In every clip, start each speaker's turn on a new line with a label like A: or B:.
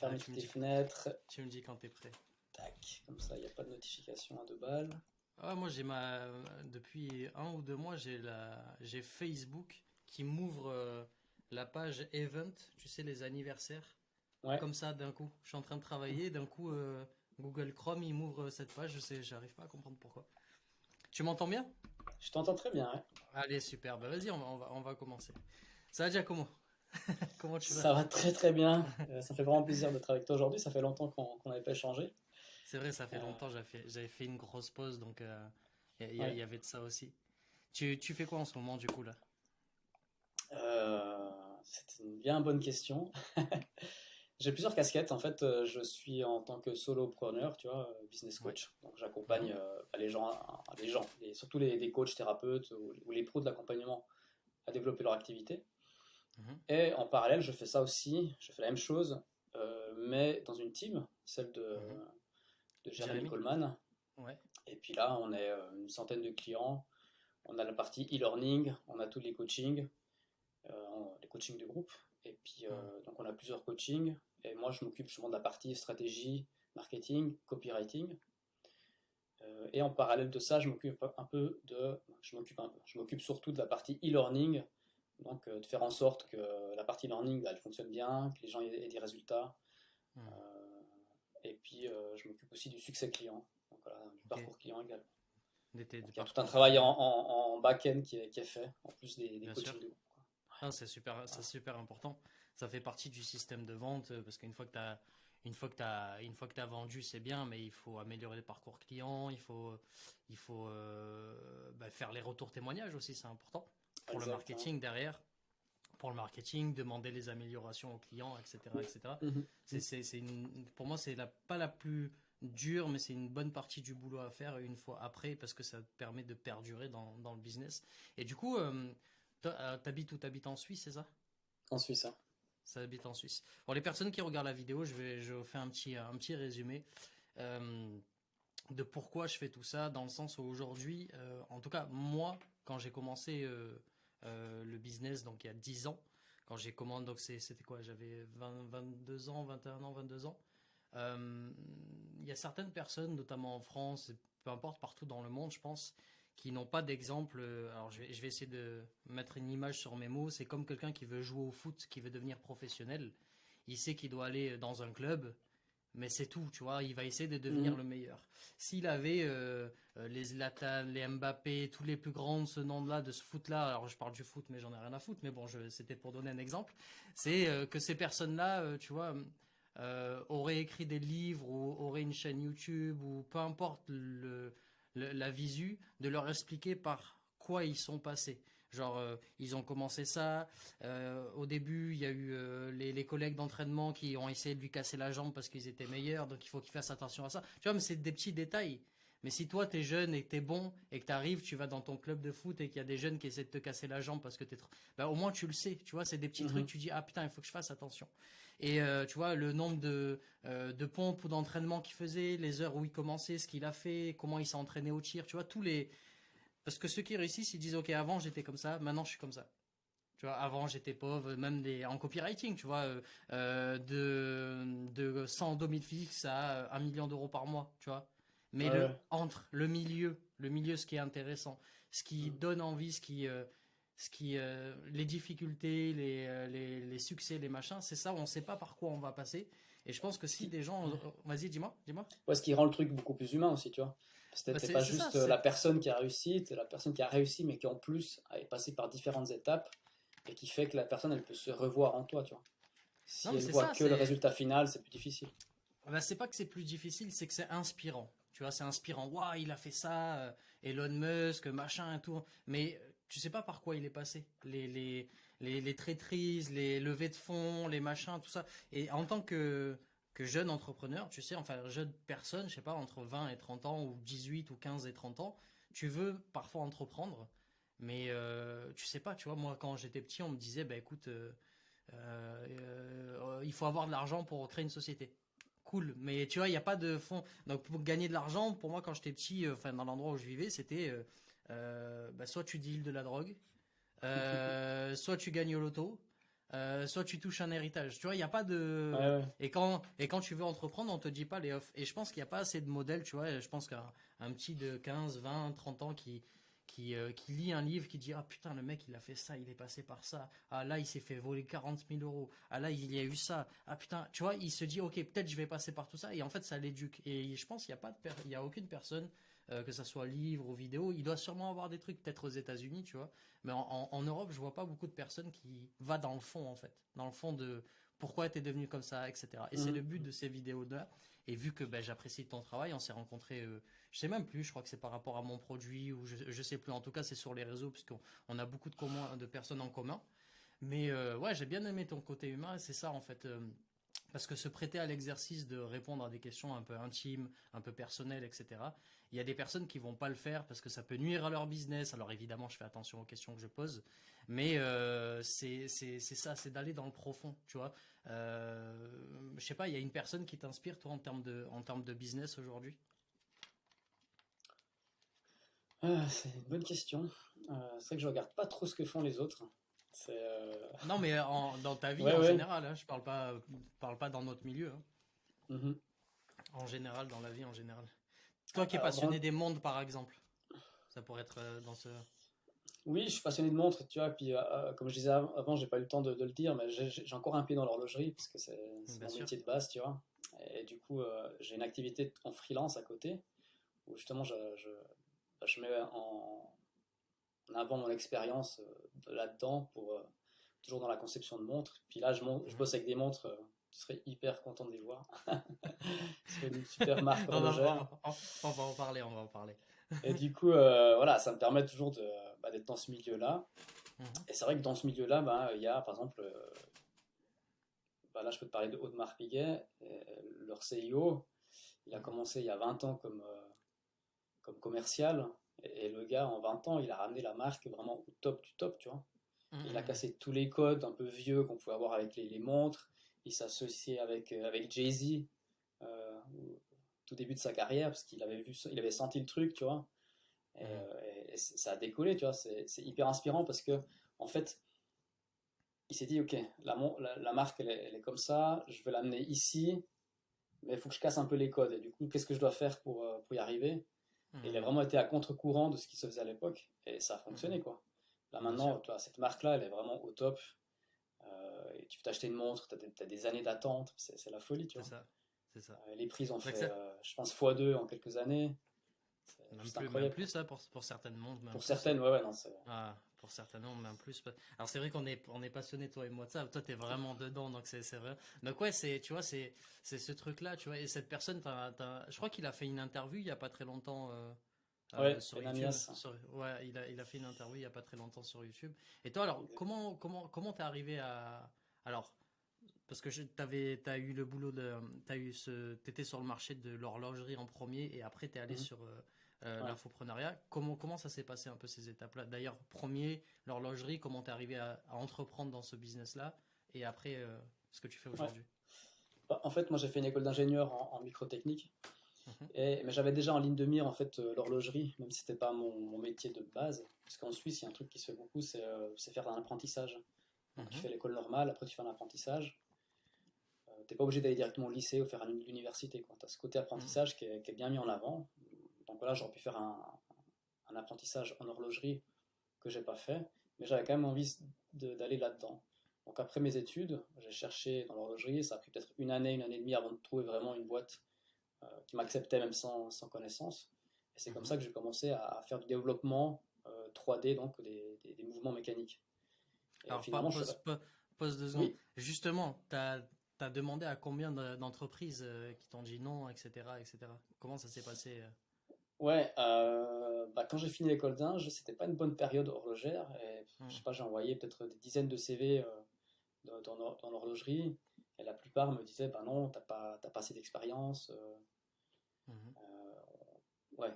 A: fermer
B: Tu
A: toutes
B: me
A: tes
B: dis,
A: fenêtres.
B: tu me dis quand t'es prêt.
A: Tac, comme ça, il n'y a pas de notification à deux balles.
B: Ah, moi, depuis 1 ou 2 mois, j'ai Facebook qui m'ouvre la page Event, tu sais, les anniversaires,
A: Ouais,
B: comme ça d'un coup. Je suis en train de travailler, d'un coup, Google Chrome, il m'ouvre cette page, j'arrive pas à comprendre pourquoi. Tu m'entends bien?
A: je t'entends très bien, ouais.
B: Allez, super, bah vas-y, on va commencer. Ça va déjà comment? Comment tu vas?
A: Ça va très très bien. Ça me fait vraiment plaisir d'être avec toi aujourd'hui. Ça fait longtemps qu'on n'avait pas échangé.
B: C'est vrai, ça fait
A: Euh,
B: longtemps, j'avais fait une grosse pause, donc il y
A: ouais.
B: avait de ça aussi. Tu fais quoi en ce moment, du coup, là?
A: C'est une bien bonne question. J'ai plusieurs casquettes. En fait, je suis en tant que solopreneur, tu vois, business
B: Ouais.
A: coach. Donc, j'accompagne
B: Mhm,
A: surtout les coachs, thérapeutes ou les pros de l'accompagnement à développer leur activité.
B: mhm,
A: Et en parallèle, je fais ça aussi. Je fais la même chose, mais dans une team, celle
B: mhm.
A: de Jérémy
B: Jérémy?
A: Coleman.
B: Ouais.
A: Et puis là, on est une centaine de clients. On a la partie e-learning, on a tous les coachings, les coachings de groupe. Et puis,
B: Mhm,
A: donc, on a plusieurs coachings. Et moi, je m'occupe justement de la partie stratégie, marketing, copywriting. Et en parallèle de ça, je m'occupe surtout de la partie e-learning. Donc, de faire en sorte que la partie learning, bah, elle fonctionne bien, que les gens aient des résultats.
B: mhm.
A: Euh, et puis, je m'occupe aussi du succès client, donc voilà, du
B: Ok.
A: parcours client également.
B: D'été du
A: Donc, il y a tout un
B: parcours
A: travail
B: client,
A: en back-end qui est fait, en plus des
B: bien
A: coachings
B: sûr.
A: de groupe, quoi.
B: Ah, c'est
A: Voilà.
B: super important. Ça fait partie du système de vente parce qu'une fois que une fois que t'as vendu, c'est bien, mais il faut améliorer le parcours client, il faut faire les retours témoignages aussi, c'est important pour le
A: Exactement.
B: marketing derrière. Pour le marketing, demander les améliorations aux clients, etc., etc.
A: Mhm.
B: Pour moi, pas la plus dure, mais c'est une bonne partie du boulot à faire une fois après parce que ça te permet de perdurer dans le business. Et du coup, toi, t'habites où? T'habites en Suisse, c'est ça?
A: En Suisse, hein.
B: Ça habite en Suisse. Pour les personnes qui regardent la vidéo, je vous fais un petit résumé euh, de pourquoi je fais tout ça, dans le sens où aujourd'hui, en tout cas, moi, quand j'ai commencé le business, donc il y a 10 ans, quand j'ai commencé, donc c'était quoi? J'avais 22 ans, 21 ans, 22 ans. Euh, Il y a certaines personnes, notamment en France, et peu importe partout dans le monde, je pense, qui n'ont pas d'exemple. Alors je vais essayer de mettre une image sur mes mots. C'est comme quelqu'un qui veut jouer au foot, qui veut devenir professionnel. Il sait qu'il doit aller dans un club, mais c'est tout, tu vois. Il va essayer de devenir
A: Mhm.
B: le meilleur. S'il avait les Zlatan, les Mbappé, tous les plus grands de ce nom-là, de ce foot-là, alors je parle du foot, mais j'en ai rien à foutre, mais bon, c'était pour donner un exemple, c'est que ces personnes-là, tu vois, auraient écrit des livres ou auraient une chaîne YouTube ou peu importe la visu, de leur expliquer par quoi ils sont passés. Genre, ils ont commencé ça. Au début, il y a eu les collègues d'entraînement qui ont essayé de lui casser la jambe parce qu'ils étaient meilleurs, donc il faut qu'il fasse attention à ça. Tu vois, mais c'est des petits détails. Mais si toi, t'es jeune et que t'es bon et que t'arrives, tu vas dans ton club de foot et qu'il y a des jeunes qui essaient de te casser la jambe parce que t'es trop. Bah, au moins, tu le sais. Tu vois, c'est des petits trucs,
A: Mhm.
B: tu dis, ah putain, il faut que je fasse attention. Et tu vois, le nombre de pompes ou d'entraînements qu'il faisait, les heures où il commençait, ce qu'il a fait, comment il s'est entraîné au tir, tu vois, tous les. Parce que ceux qui réussissent, ils disent, ok, avant j'étais comme ça, maintenant je suis comme ça. Tu vois, avant j'étais pauvre, même en copywriting, tu vois, de 100 domiciles fixes à 1 million d'euros par mois, tu vois. Mais
A: Ouais, ouais.
B: entre le milieu, ce qui est intéressant, ce qui
A: Mhm.
B: donne envie, les difficultés, les succès, les machins, c'est ça, on ne sait pas par quoi on va passer. Et je pense que
A: Ce
B: si
A: qui,
B: des gens,
A: ouais.
B: vas-y, dis-moi.
A: Ouais, ce qui rend le truc beaucoup plus humain aussi, tu vois. Parce que
B: Bah,
A: t'es
B: c'est
A: pas
B: c'est ça,
A: juste la personne qui a réussi, t'es la personne qui a réussi, mais qui en plus est passée par différentes étapes et qui fait que la personne, elle peut se revoir en toi, tu vois.
B: non
A: Si
B: mais
A: elle
B: c'est
A: voit
B: ça,
A: que le résultat final, c'est plus difficile.
B: bah, c'est pas que c'est plus difficile, c'est que c'est inspirant. Tu vois, c'est inspirant. Waouh, il a fait ça, Elon Musk, machin et tout. Mais tu sais pas par quoi il est passé. Les traîtrises, les levées de fonds, les machins, tout ça. Et en tant que jeune entrepreneur, tu sais, enfin, jeune personne, je sais pas, entre 20 et 30 ans, ou 18 ou 15 et 30 ans, tu veux parfois entreprendre. Mais tu sais pas, tu vois, moi, quand j'étais petit, on me disait, bah écoute, il faut avoir de l'argent pour créer une société. Cool, mais tu vois, il n'y a pas de fonds. Donc pour gagner de l'argent, pour moi, quand j'étais petit, enfin dans l'endroit où je vivais, c'était soit tu deals de la drogue, soit tu gagnes au loto, soit tu touches un héritage. Tu vois, il n'y a pas de...
A: Ouais, ouais.
B: Et quand tu veux entreprendre, on te dit pas les off. Et je pense qu'il n'y a pas assez de modèles, tu vois. Et je pense qu'un petit de 15, 20, 30 ans qui lit un livre, qui dit ah putain, le mec il a fait ça, il est passé par ça. Ah là, il s'est fait voler 40 000 euros. Ah là, il y a eu ça. Ah putain, tu vois, il se dit ok, peut-être je vais passer par tout ça. Et en fait, ça l'éduque. Et je pense qu'il n'y a pas il y a aucune personne, que ça soit livre ou vidéo, il doit sûrement avoir des trucs, peut-être aux États-Unis, tu vois. Mais en Europe, je vois pas beaucoup de personnes qui va dans le fond, en fait. Dans le fond de pourquoi tu es devenu comme ça, etc. Et c'est le
A: Mhm.
B: but de ces vidéos-là. Et vu que ben, j'apprécie ton travail, on s'est rencontrés, je sais même plus, je crois que c'est par rapport à mon produit, ou je sais plus. En tout cas, c'est sur les réseaux, puisqu'on a beaucoup de personnes en commun. Mais ouais, j'ai bien aimé ton côté humain, et c'est ça, en fait. Parce que se prêter à l'exercice de répondre à des questions un peu intimes, un peu personnelles, etc. Il y a des personnes qui vont pas le faire parce que ça peut nuire à leur business. Alors évidemment, je fais attention aux questions que je pose, mais c'est ça, c'est d'aller dans le profond, tu vois. Je sais pas, il y a une personne qui t'inspire toi en termes de business aujourd'hui?
A: C'est une bonne question. C'est vrai que je regarde pas trop ce que font les autres. C'est
B: Non, mais dans ta vie
A: ouais,
B: en
A: ouais.
B: général, hein, je parle pas dans notre milieu, hein.
A: Mhm.
B: En général, dans la vie en général. Toi qui es
A: Alors,
B: passionné des mondes, par exemple, ça pourrait être dans ce.
A: oui, je suis passionné de montres, tu vois. Puis, comme je disais avant, j'ai pas eu le temps de le dire, mais j'ai encore un pied dans l'horlogerie parce que c'est
B: Bien
A: mon
B: sûr.
A: métier de base, tu vois. Et du coup, j'ai une activité en freelance à côté où justement je mets en avant mon expérience là-dedans pour toujours dans la conception de montres. Puis là, je
B: Mhm.
A: bosse avec des montres. Tu serais hyper content de les voir. C'est une super marque
B: On va, on
A: horlogère.
B: va- on va en parler, on va en parler.
A: Et du coup, voilà, ça me permet toujours d'être dans ce milieu-là.
B: Mhm.
A: Et c'est vrai que dans ce milieu-là, bah, il y a par exemple, bah, là je peux te parler de Audemars Piguet, leur CIO, il a
B: Mhm.
A: commencé il y a 20 ans comme commercial, et le gars en 20 ans, il a ramené la marque vraiment au top du top, tu vois. Il a
B: Mhm.
A: cassé tous les codes un peu vieux qu'on pouvait avoir avec les montres, il s'associait avec Jay-Z, au tout début de sa carrière, parce qu'il avait il avait senti le truc, tu vois.
B: Mhm.
A: Et ça a décollé, tu vois. C'est hyper inspirant parce que, en fait, il s'est dit, ok, la marque, elle est comme ça, je veux l'amener ici, mais il faut que je casse un peu les codes. Et du coup, qu'est-ce que je dois faire pour y arriver? Et il a
B: Mhm.
A: vraiment été à contre-courant de ce qui se faisait à l'époque, et ça a
B: Mhm.
A: fonctionné, quoi. Là
B: Bien sûr,
A: maintenant, toi, cette marque-là, elle est vraiment au top. Et tu peux t'acheter une montre, t'as des années d'attente, c'est la folie, tu
B: c'est
A: vois.
B: ça, c'est ça.
A: Les prix ont
B: Donc
A: fait,
B: ça,
A: je pense, x2 en quelques années. C'est juste
B: même
A: incroyable, quoi.
B: plus là pour certaines montres, même
A: Pour
B: plus, hein.
A: certaines, ouais, ouais, non, c'est.
B: Ah, pour certaines montres, même plus. Alors c'est vrai qu'on est passionné toi et moi de ça. Toi t'es vraiment dedans, donc c'est vrai. Donc ouais, tu vois, c'est ce truc-là, tu vois. Et cette personne, je crois qu'il a fait une interview il y a pas très longtemps.
A: Ouais,
B: Sur
A: Ben
B: YouTube.
A: Amias.
B: Ouais, il a fait une interview il y a pas très longtemps sur YouTube. Et toi, alors, comment t'es arrivé à. Alors, parce que t'as eu le boulot t'étais sur le marché de l'horlogerie en premier et après t'es allé
A: Mhm.
B: sur
A: Ouais.
B: l'infoprenariat. Comment ça s'est passé un peu ces étapes-là? D'ailleurs, premier, l'horlogerie, comment t'es arrivé à entreprendre dans ce business-là et après, ce que tu fais
A: Ouais.
B: aujourd'hui?
A: Bah, en fait, moi j'ai fait une école d'ingénieur en microtechnique,
B: Mhm.
A: mais j'avais déjà en ligne de mire en fait l'horlogerie, même si c'était pas mon métier de base. Parce qu'en Suisse, il y a un truc qui se fait beaucoup, c'est faire un apprentissage. Donc tu
B: Mhm.
A: fais l'école normale, après tu fais un apprentissage. T'es pas obligé d'aller directement au lycée ou faire l'université. Tu as ce côté
B: Mhm.
A: apprentissage qui est bien mis en avant. Donc voilà, j'aurais pu faire un apprentissage en horlogerie que j'ai pas fait, mais j'avais quand même envie d'aller là-dedans. Donc après mes études, j'ai cherché dans l'horlogerie, ça a pris peut-être une année et demie avant de trouver vraiment une boîte qui m'acceptait même sans connaissance. Et c'est comme
B: Mhm.
A: ça que j'ai commencé à faire du développement 3D, donc des mouvements mécaniques. Et
B: Alors,
A: finalement,
B: pause 2 secondes.
A: Oui,
B: Justement, t'as demandé à combien d'entreprises qui t'ont dit non, etc., etc. Comment ça s'est passé?
A: ouais, bah, quand j'ai fini l'école d'ingé, c'était pas une bonne période horlogère. Et, je sais
B: Mhm.
A: pas, j'ai envoyé peut-être des dizaines de CV dans l'horlogerie. Et la plupart me disaient, bah non, t'as pas assez d'expérience.
B: Mhm.
A: Ouais,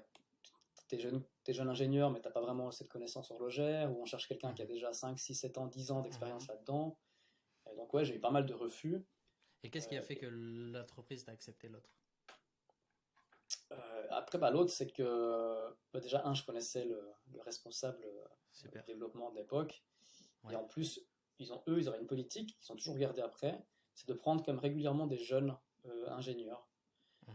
A: t'es jeune ingénieur, mais t'as pas vraiment cette connaissance horlogère. Ou on cherche quelqu'un qui a
B: Mhm.
A: déjà 5 6 7 ans, 10 ans d'expérience
B: Mhm.
A: là-dedans. Et donc, ouais, j'ai eu pas mal de refus.
B: Et qu'est-ce qui a
A: Euh,
B: fait que l'entreprise t'a accepté l'autre?
A: Après, bah, l'autre, c'est que bah, déjà, je connaissais le responsable
B: Super.
A: développement de l'époque. Et
B: Ouais.
A: en plus, ils auraient une politique qu'ils ont toujours gardée après, c'est de prendre quand même régulièrement des jeunes ingénieurs.
B: Mhm.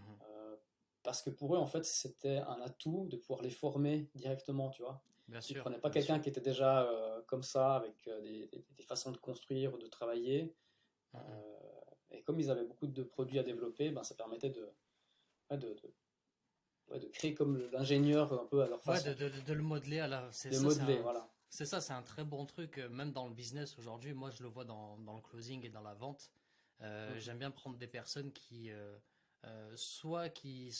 A: Parce que pour eux, en fait, c'était un atout de pouvoir les former directement, tu vois.
B: Bien
A: Ils
B: sûr,
A: prenaient pas
B: bien sûr.
A: quelqu'un qui était déjà comme ça, avec des façons de construire ou de travailler.
B: Mhm.
A: Et comme ils avaient beaucoup de produits à développer, ben, ça permettait ouais, de créer comme l'ingénieur un peu à leur
B: Ouais,
A: façon, tu vois.
B: de le modeler à la. C'est
A: De
B: ça,
A: modeler, voilà.
B: c'est un très bon truc, même dans le business aujourd'hui. Moi, je le vois dans le closing et dans la vente.
A: Mhm.
B: J'aime bien prendre des personnes soit qui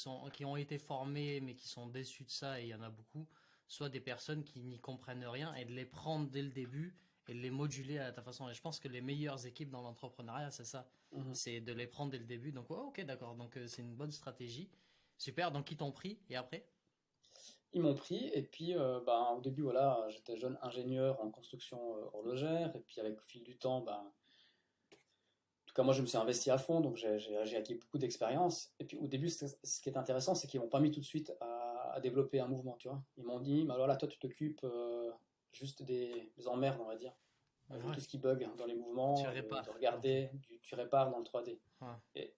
B: ont été formées, mais qui sont déçues de ça, et il y en a beaucoup, soit des personnes qui n'y comprennent rien, et de les prendre dès le début et de les moduler à ta façon. Et je pense que les meilleures équipes dans l'entrepreneuriat, c'est ça.
A: Mhm.
B: C'est de les prendre dès le début. Donc, ouais, ok, d'accord. Donc, c'est une bonne stratégie. Super. Donc, ils t'ont pris, et après?
A: Ils m'ont pris, et puis ben, au début, voilà, j'étais jeune ingénieur en construction horlogère, et puis avec le fil du temps, ben, en tout cas, moi, je me suis investi à fond, donc j'ai acquis beaucoup d'expérience. Et puis, au début, ce qui est intéressant, c'est qu'ils m'ont pas mis tout de suite à développer un mouvement, tu vois. Ils m'ont dit, bah, voilà, toi, tu t'occupes juste des emmerdes, on va dire, de
B: Ouais,
A: tout ce qui bug dans les
B: tu
A: mouvements, de
B: répares. Ok.
A: regarder, tu répares dans le 3D.
B: Ouais,
A: Et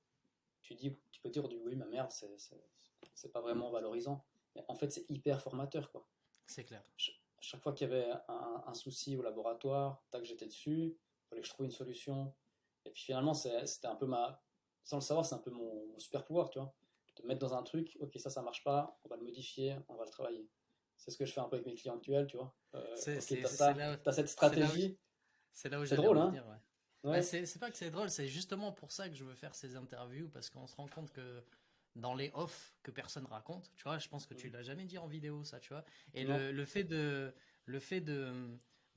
A: tu peux dire, oui, ma merde, c'est pas vraiment valorisant. Mais en fait, c'est hyper formateur, quoi.
B: c'est clair.
A: Chaque fois qu'il y avait un souci au laboratoire, tac, j'étais dessus, il fallait que je trouve une solution. Et puis finalement, c'était un peu sans le savoir, c'est un peu mon super pouvoir, tu vois. De mettre dans un truc, ok, ça marche pas, on va le modifier, on va le travailler. C'est ce que je fais un peu avec mes clients actuels, tu vois. Ok, t'as cette
B: C'est là où,
A: stratégie,
B: c'est là où
A: c'est
B: j'allais
A: drôle,
B: en
A: hein?
B: venir, ouais. Bah,
A: Ouais.
B: c'est pas que c'est drôle, c'est justement pour ça que je veux faire ces interviews, parce qu'on se rend compte que dans les off que personne raconte, tu vois, je pense que tu
A: Mhm.
B: l'as jamais dit en vidéo, ça, tu vois. Et
A: Non.
B: le fait de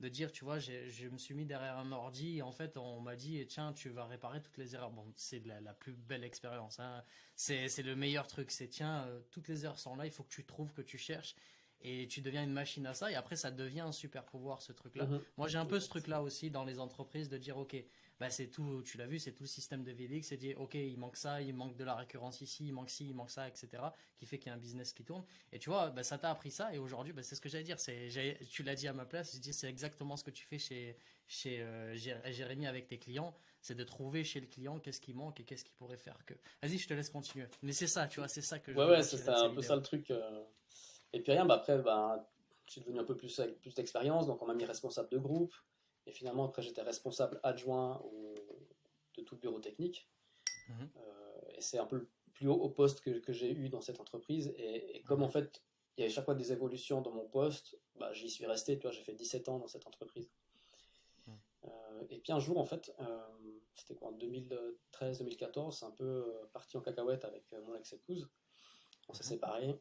B: dire, tu vois, je me suis mis derrière un ordi et en fait, on m'a dit, tiens, tu vas réparer toutes les erreurs. Bon, c'est la plus belle expérience, hein. C'est le meilleur truc. C'est, tiens, toutes les erreurs sont là, il faut que tu trouves, que tu cherches. Et tu deviens une machine à ça, et après ça devient un super pouvoir, ce truc-là.
A: Mhm.
B: Moi j'ai un peu ce
A: Exact.
B: truc-là aussi dans les entreprises, de dire ok, bah c'est tout, tu l'as vu, c'est tout le système de VDX, c'est dire ok, il manque ça, il manque de la récurrence ici, il manque ci, il manque ça, etc. Qui fait qu'il y a un business qui tourne. Et tu vois, bah, ça t'a appris ça, et aujourd'hui, bah, c'est ce que j'allais dire. Tu l'as dit à ma place, je dis c'est exactement ce que tu fais chez Jérémy avec tes clients, c'est de trouver chez le client qu'est-ce qui manque et qu'est-ce qui pourrait faire que. Vas-y, je te laisse continuer. Mais c'est ça, tu vois, c'est ça que je
A: Ouais,
B: veux
A: ouais, c'est
B: retirer de ces
A: un peu ça
B: vidéos.
A: le truc. Et puis rien, bah après, bah, je suis devenu un peu plus avec plus d'expérience, donc on m'a mis responsable de groupe. Et finalement, après, j'étais responsable adjoint de tout le bureau technique.
B: Mhm,
A: Et c'est un peu le plus haut poste que j'ai eu dans cette entreprise. Et comme en
B: mhm,
A: fait, il y avait chaque fois des évolutions dans mon poste, bah, j'y suis resté. Tu vois, j'ai fait 17 ans dans cette entreprise.
B: mhm,
A: Et puis un jour, en fait, c'était quoi, en 2013-2014, c'est un peu parti en cacahuète avec mon ex-épouse. On s'est
B: mhm,
A: séparés.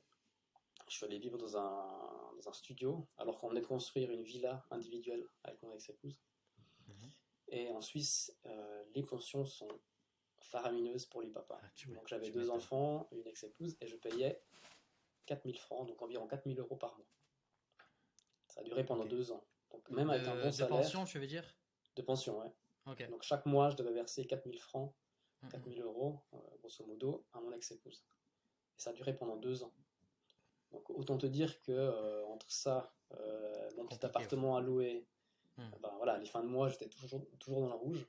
A: Je suis allé vivre dans un studio, alors qu'on venait de construire une villa individuelle avec mon ex-épouse.
B: mhm.
A: Et en Suisse, les pensions sont faramineuses pour les papas.
B: Ah,
A: Donc j'avais
B: tu
A: deux
B: m'étonnes.
A: enfants, une ex-épouse, et je payais 4000 francs, donc environ 4000 euros par mois. Ça a duré pendant
B: Ok.
A: 2 ans. Donc même avec un bon
B: De pension,
A: salaire
B: tu veux dire?
A: de pension, ouais.
B: Ok.
A: Donc chaque mois, je devais verser 4000 francs,
B: Mhm.
A: 4000 euros, grosso modo, à mon ex-épouse. Et ça a duré pendant 2 ans. Donc autant te dire que entre ça, mon petit
B: Compliqué, ouais.
A: appartement à louer,
B: Mhm.
A: ben voilà, les fins de mois, j'étais toujours dans la rouge.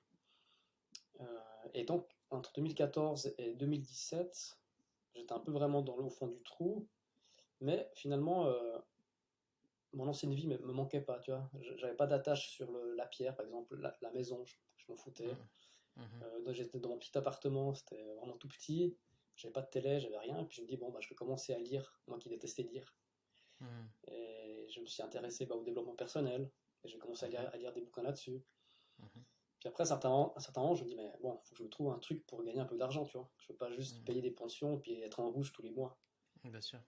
A: Et donc, entre 2014 et 2017, j'étais un peu vraiment au fond du trou, mais finalement, mon ancienne vie me manquait pas, tu vois. J'avais pas d'attache sur la pierre, par exemple, la maison, je m'en foutais.
B: Mhm. Mhm.
A: Donc j'étais dans mon petit appartement, c'était vraiment tout petit, j'avais pas de télé, j'avais rien, et puis je me dis, bon, bah, je vais commencer à lire, moi qui détestais lire.
B: Mhm.
A: Et je me suis intéressé bah, au développement personnel, et j'ai commencé
B: Mhm.
A: à lire des bouquins là-dessus.
B: Mhm.
A: Puis après, un certain moment, je me dis, mais bon, faut que je me trouve un truc pour gagner un peu d'argent, tu vois. Je veux pas juste
B: Mhm.
A: payer des pensions et puis être en rouge tous les mois.
B: Bien sûr.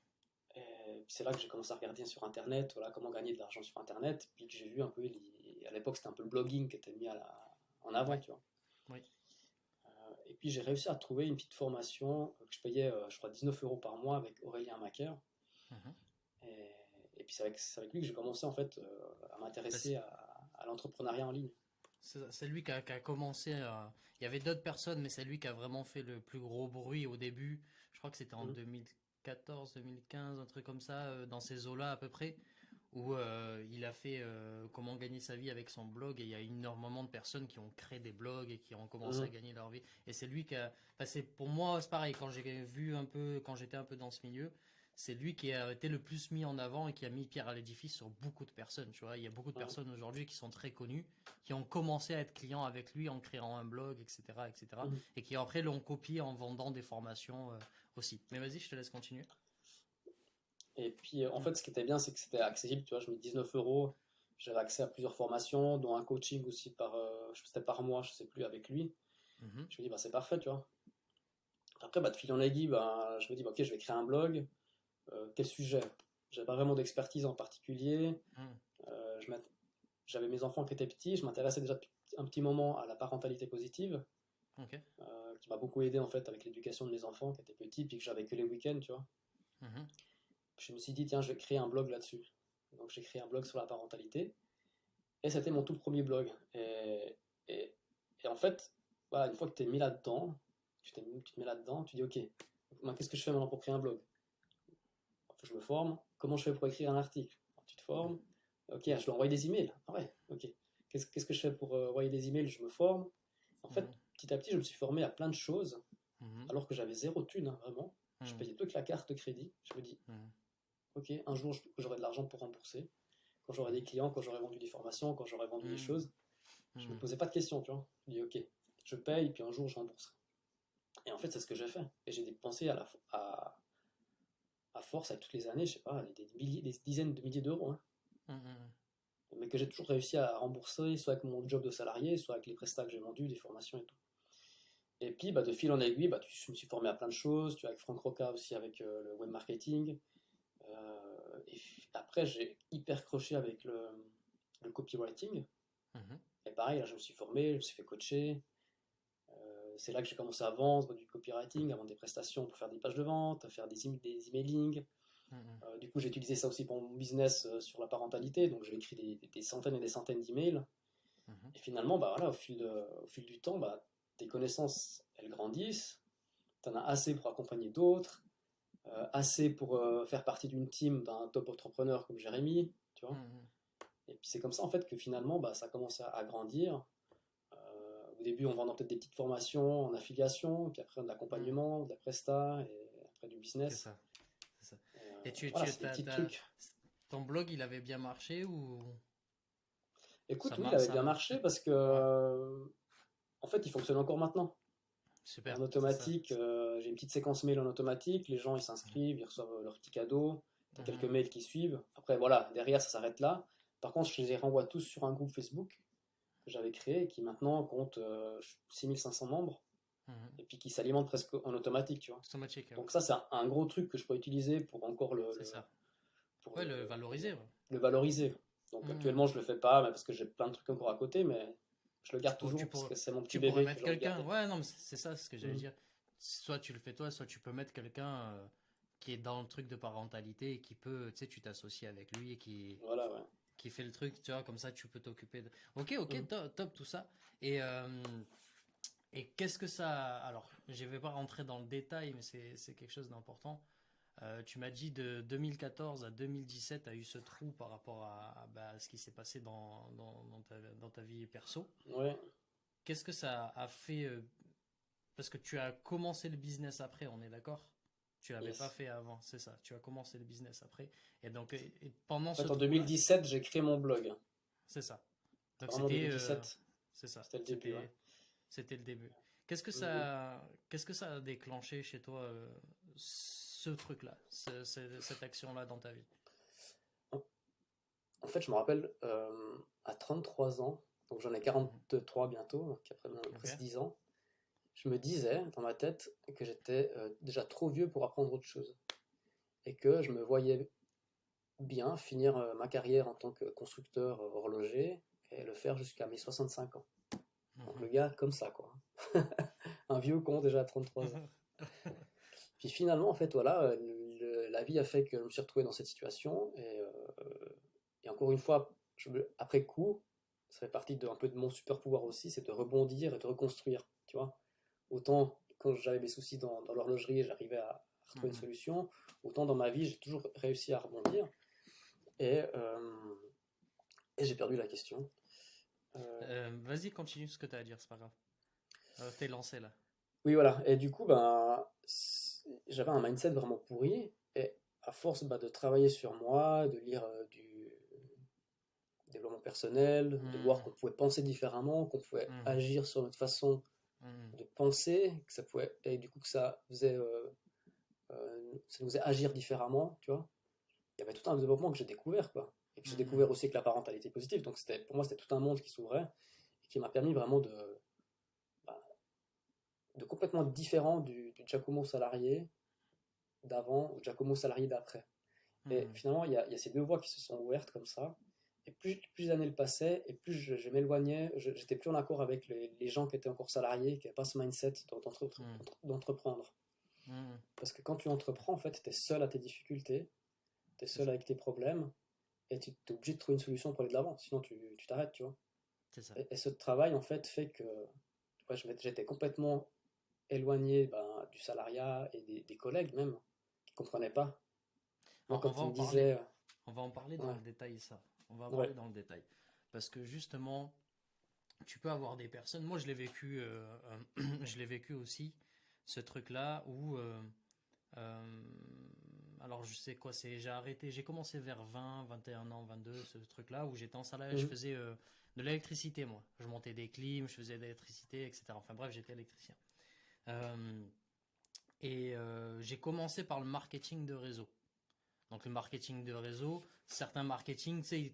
A: Et puis c'est là que j'ai commencé à regarder sur Internet, voilà, comment gagner de l'argent sur Internet. Puis que j'ai vu un peu, à l'époque, c'était un peu le blogging qui était mis en avant,
B: Ouais.
A: tu vois.
B: Oui.
A: Et puis j'ai réussi à trouver une petite formation que je payais, je crois, 19 euros par mois avec Aurélien Macaire.
B: Mhm.
A: Et, et puis c'est avec lui que j'ai commencé en fait à
B: Bah,
A: m'intéresser à l'entrepreneuriat en ligne.
B: c'est lui qui a commencé. Il y avait d'autres personnes, mais c'est lui qui a vraiment fait le plus gros bruit au début. Je crois que c'était en
A: Mhm.
B: 2014, 2015, un truc comme ça, dans ces eaux-là à peu près, où il a fait comment gagner sa vie avec son blog et il y a énormément de personnes qui ont créé des blogs et qui ont commencé à gagner leur vie. Et c'est lui qui a, enfin, c'est pour moi c'est pareil quand j'ai vu un peu, quand j'étais un peu dans ce milieu, c'est lui qui a été le plus mis en avant et qui a mis pierre à l'édifice sur beaucoup de personnes. Tu vois, il y a beaucoup de personnes aujourd'hui qui sont très connues, qui ont commencé à être clients avec lui en créant un blog, etc., etc., et qui après l'ont copié en vendant des formations aussi. Mais vas-y, je te laisse continuer.
A: Et puis, en fait, ce qui était bien, c'est que c'était accessible. Tu vois, je mets 19 €. J'avais accès à plusieurs formations, dont un coaching aussi c'était par mois, je sais plus, avec lui.
B: Mhm.
A: Je me dis, bah, c'est parfait, tu vois. Après, bah, de fil en aiguille, bah, je me dis, bah, ok, je vais créer un blog. Quel sujet? J'avais pas vraiment d'expertise en particulier.
B: Mhm.
A: Euh, je m'int- J'avais mes enfants qui étaient petits. Je m'intéressais déjà depuis un petit moment à la parentalité positive,
B: Ok.
A: qui m'a beaucoup aidé en fait avec l'éducation de mes enfants qui étaient petits, puis que j'avais que les week-ends, tu vois.
B: Mhm.
A: Je me suis dit, tiens, je vais créer un blog là-dessus. Donc j'ai créé un blog sur la parentalité. Et c'était mon tout premier blog. Et, et en fait, voilà, une fois que tu es mis là-dedans, tu te mets là-dedans, tu dis, ok, qu'est-ce que je fais maintenant pour créer un blog? Je me forme. Comment je fais pour écrire un article? Alors, tu te formes. Ok, je dois envoyer des emails. Ah ouais, ok. Qu'est-ce que je fais pour envoyer des emails? Je me forme. En fait,
B: Mhm.
A: petit à petit, je me suis formé à plein de choses,
B: Mhm.
A: alors que j'avais zéro thune, hein, vraiment. Je
B: Mhm.
A: payais tout avec la carte de crédit. Je me dis,
B: Mhm.
A: ok, un jour, j'aurai de l'argent pour rembourser. Quand j'aurai des clients, quand j'aurai vendu des formations, quand j'aurai vendu des
B: Mhm.
A: choses, je me
B: Mhm.
A: posais pas de questions, tu vois. Je dis, ok, je paye, puis un jour, je rembourserai. Et en fait, c'est ce que j'ai fait. Et j'ai dépensé à force, avec toutes les années, je sais pas, des dizaines de milliers d'euros, hein,
B: Mhm.
A: mais que j'ai toujours réussi à rembourser, soit avec mon job de salarié, soit avec les prestats que j'ai vendus, des formations et tout. Et puis, bah, de fil en aiguille, bah, je me suis formé à plein de choses. Tu vois, avec Franck Roca aussi, avec le web marketing. Et après, j'ai hyper croché avec le copywriting.
B: Mhm.
A: Et pareil, là, je me suis formé, je me suis fait coacher. C'est là que j'ai commencé à vendre du copywriting, à vendre des prestations pour faire des pages de vente, à faire des emailing.
B: Mhm.
A: Du coup, j'ai utilisé ça aussi pour mon business sur la parentalité. Donc, j'ai écrit des centaines et des centaines d'emails.
B: Mhm.
A: Et finalement, bah, voilà, au fil du temps, bah, tes connaissances, elles grandissent. Tu en as assez pour accompagner d'autres, assez pour faire partie d'une team d'un top entrepreneur comme Jérémy, tu vois.
B: Mhm.
A: Et puis c'est comme ça en fait que finalement bah, ça commence à grandir. Au début, on vend peut-être des petites formations en affiliation, puis après de
B: Mhm.
A: l'accompagnement, de la presta, et après du
B: C'est
A: business.
B: ça. C'est ça.
A: Et,
B: Et
A: voilà, c'est des petits trucs.
B: ton blog, il avait bien marché ou
A: Écoute, oui, il avait bien marché parce que,
B: ouais,
A: en fait, il fonctionne encore maintenant.
B: super,
A: En
B: c'est ça.
A: automatique, j'ai une petite séquence mail en automatique, les gens ils s'inscrivent, ils reçoivent leur petit cadeau, tu as quelques
B: Mhm.
A: mails qui suivent. Après voilà, derrière ça s'arrête là. Par contre, je les renvoie tous sur un groupe Facebook que j'avais créé qui maintenant compte 6500 membres
B: Mhm.
A: et puis qui s'alimente presque en automatique, tu vois.
B: Automatique, ouais.
A: Donc ça c'est un gros truc que je peux utiliser pour encore
B: C'est ça.
A: pour
B: Ouais, le valoriser, ouais.
A: le valoriser. Donc
B: Mhm.
A: actuellement je le fais pas mais parce que j'ai plein de trucs encore à côté, mais je le garde toujours parce que c'est mon petit
B: Tu pourrais
A: bébé que
B: mettre
A: j'ai envie de
B: quelqu'un.
A: garder.
B: Ouais, non, mais c'est ça ce que j'allais
A: Mhm.
B: dire. Soit tu le fais toi, soit tu peux mettre quelqu'un qui est dans le truc de parentalité et qui peut, tu sais, tu t'associes avec lui et
A: Voilà, ouais.
B: qui fait le truc, tu vois, comme ça tu peux t'occuper de. Ok, ok,
A: Mhm.
B: top, top tout ça. Et, qu'est-ce que ça. Alors, je vais pas rentrer dans le détail, mais c'est quelque chose d'important. Tu m'as dit de 2014 à 2017, tu as eu ce trou par rapport bah, à ce qui s'est passé dans ta vie perso.
A: Ouais.
B: Qu'est-ce que ça a fait parce que tu as commencé le business après, on est d'accord? Tu l'avais pas
A: Yes.
B: fait avant, c'est ça. Tu as commencé le business après. Et donc, et pendant
A: En
B: ce
A: fait, en
B: trou-là,
A: 2017, j'ai créé mon blog.
B: c'est ça.
A: C'est
B: Donc
A: vraiment
B: c'était,
A: 2017.
B: c'est ça.
A: C'était le début, ouais.
B: C'était le début.
A: Mhm.
B: Qu'est-ce que ça a déclenché chez toi, ce truc-là, cette action-là dans ta vie?
A: En fait, je me rappelle, à 33 ans, donc j'en ai
B: Mhm.
A: 43 bientôt, donc après
B: Ok.
A: presque 10 ans, je me disais dans ma tête que j'étais déjà trop vieux pour apprendre autre chose. Et que je me voyais bien finir ma carrière en tant que constructeur horloger et le faire jusqu'à mes 65 ans. Donc le
B: Mhm.
A: gars, comme ça, quoi. Un vieux con déjà à 33 ans. Puis finalement, en fait, voilà, la vie a fait que je me suis retrouvé dans cette situation. Et encore une fois, après coup, ça fait partie un peu de mon super pouvoir aussi, c'est de rebondir et de reconstruire. Tu vois, autant quand j'avais mes soucis dans l'horlogerie, j'arrivais à retrouver une
B: Mhm.
A: solution, autant dans ma vie, j'ai toujours réussi à rebondir. Et, euh, et j'ai perdu la question.
B: Vas-y, continue ce que tu as à dire, c'est pas grave. T'es lancé là.
A: Oui, voilà. Et du coup, ben, j'avais un mindset vraiment pourri. Et à force de travailler sur moi, de lire du développement personnel, de voir
B: Hmm,
A: qu'on pouvait penser différemment, qu'on pouvait
B: mhm,
A: agir sur notre façon
B: mhm,
A: de penser, que ça pouvait, et du coup que ça nous faisait agir différemment, tu vois. Il y avait tout un développement que j'ai découvert, quoi. Et que j'ai
B: mhm,
A: découvert aussi que la parentalité positive. Donc pour moi, c'était tout un monde qui s'ouvrait et qui m'a permis vraiment bah, de complètement différent du Giacomo salarié d'avant au Giacomo salarié d'après. Et
B: mhm,
A: finalement, il y a ces deux voies qui se sont ouvertes comme ça. Et plus les années passaient, et plus je m'éloignais, j'étais plus en accord avec les gens qui étaient encore salariés, qui n'avaient pas ce mindset
B: mhm,
A: d'entreprendre.
B: mhm.
A: Parce que quand tu entreprends, en fait, tu es seul à tes difficultés, tu es
B: C'est
A: seul
B: ça,
A: avec tes problèmes, et tu es obligé de trouver une solution pour aller de l'avant, sinon tu t'arrêtes, tu vois.
B: c'est ça.
A: Et ce travail, en fait, fait que ouais, j'étais complètement éloigné du salariat et des collègues même, qui ne comprenaient pas. Moi,
B: On
A: quand
B: va
A: ils
B: en
A: me
B: parler.
A: disaient,
B: On va en parler dans
A: ouais,
B: le détail, ça. On va en
A: ouais,
B: parler dans le détail. Parce que justement, tu peux avoir des personnes. Moi, je l'ai vécu, je l'ai vécu aussi, ce truc-là où. Euh, alors, je sais quoi, j'ai arrêté. J'ai commencé vers 20, 21 ans, 22, ce truc-là, où j'étais en salarié. Je
A: mhm,
B: faisais de l'électricité, moi. Je montais des clims, je faisais de l'électricité, etc. Enfin, bref, j'étais électricien. Euh, j'ai commencé par le marketing de réseau. Donc le marketing de réseau, certains marketing, tu sais,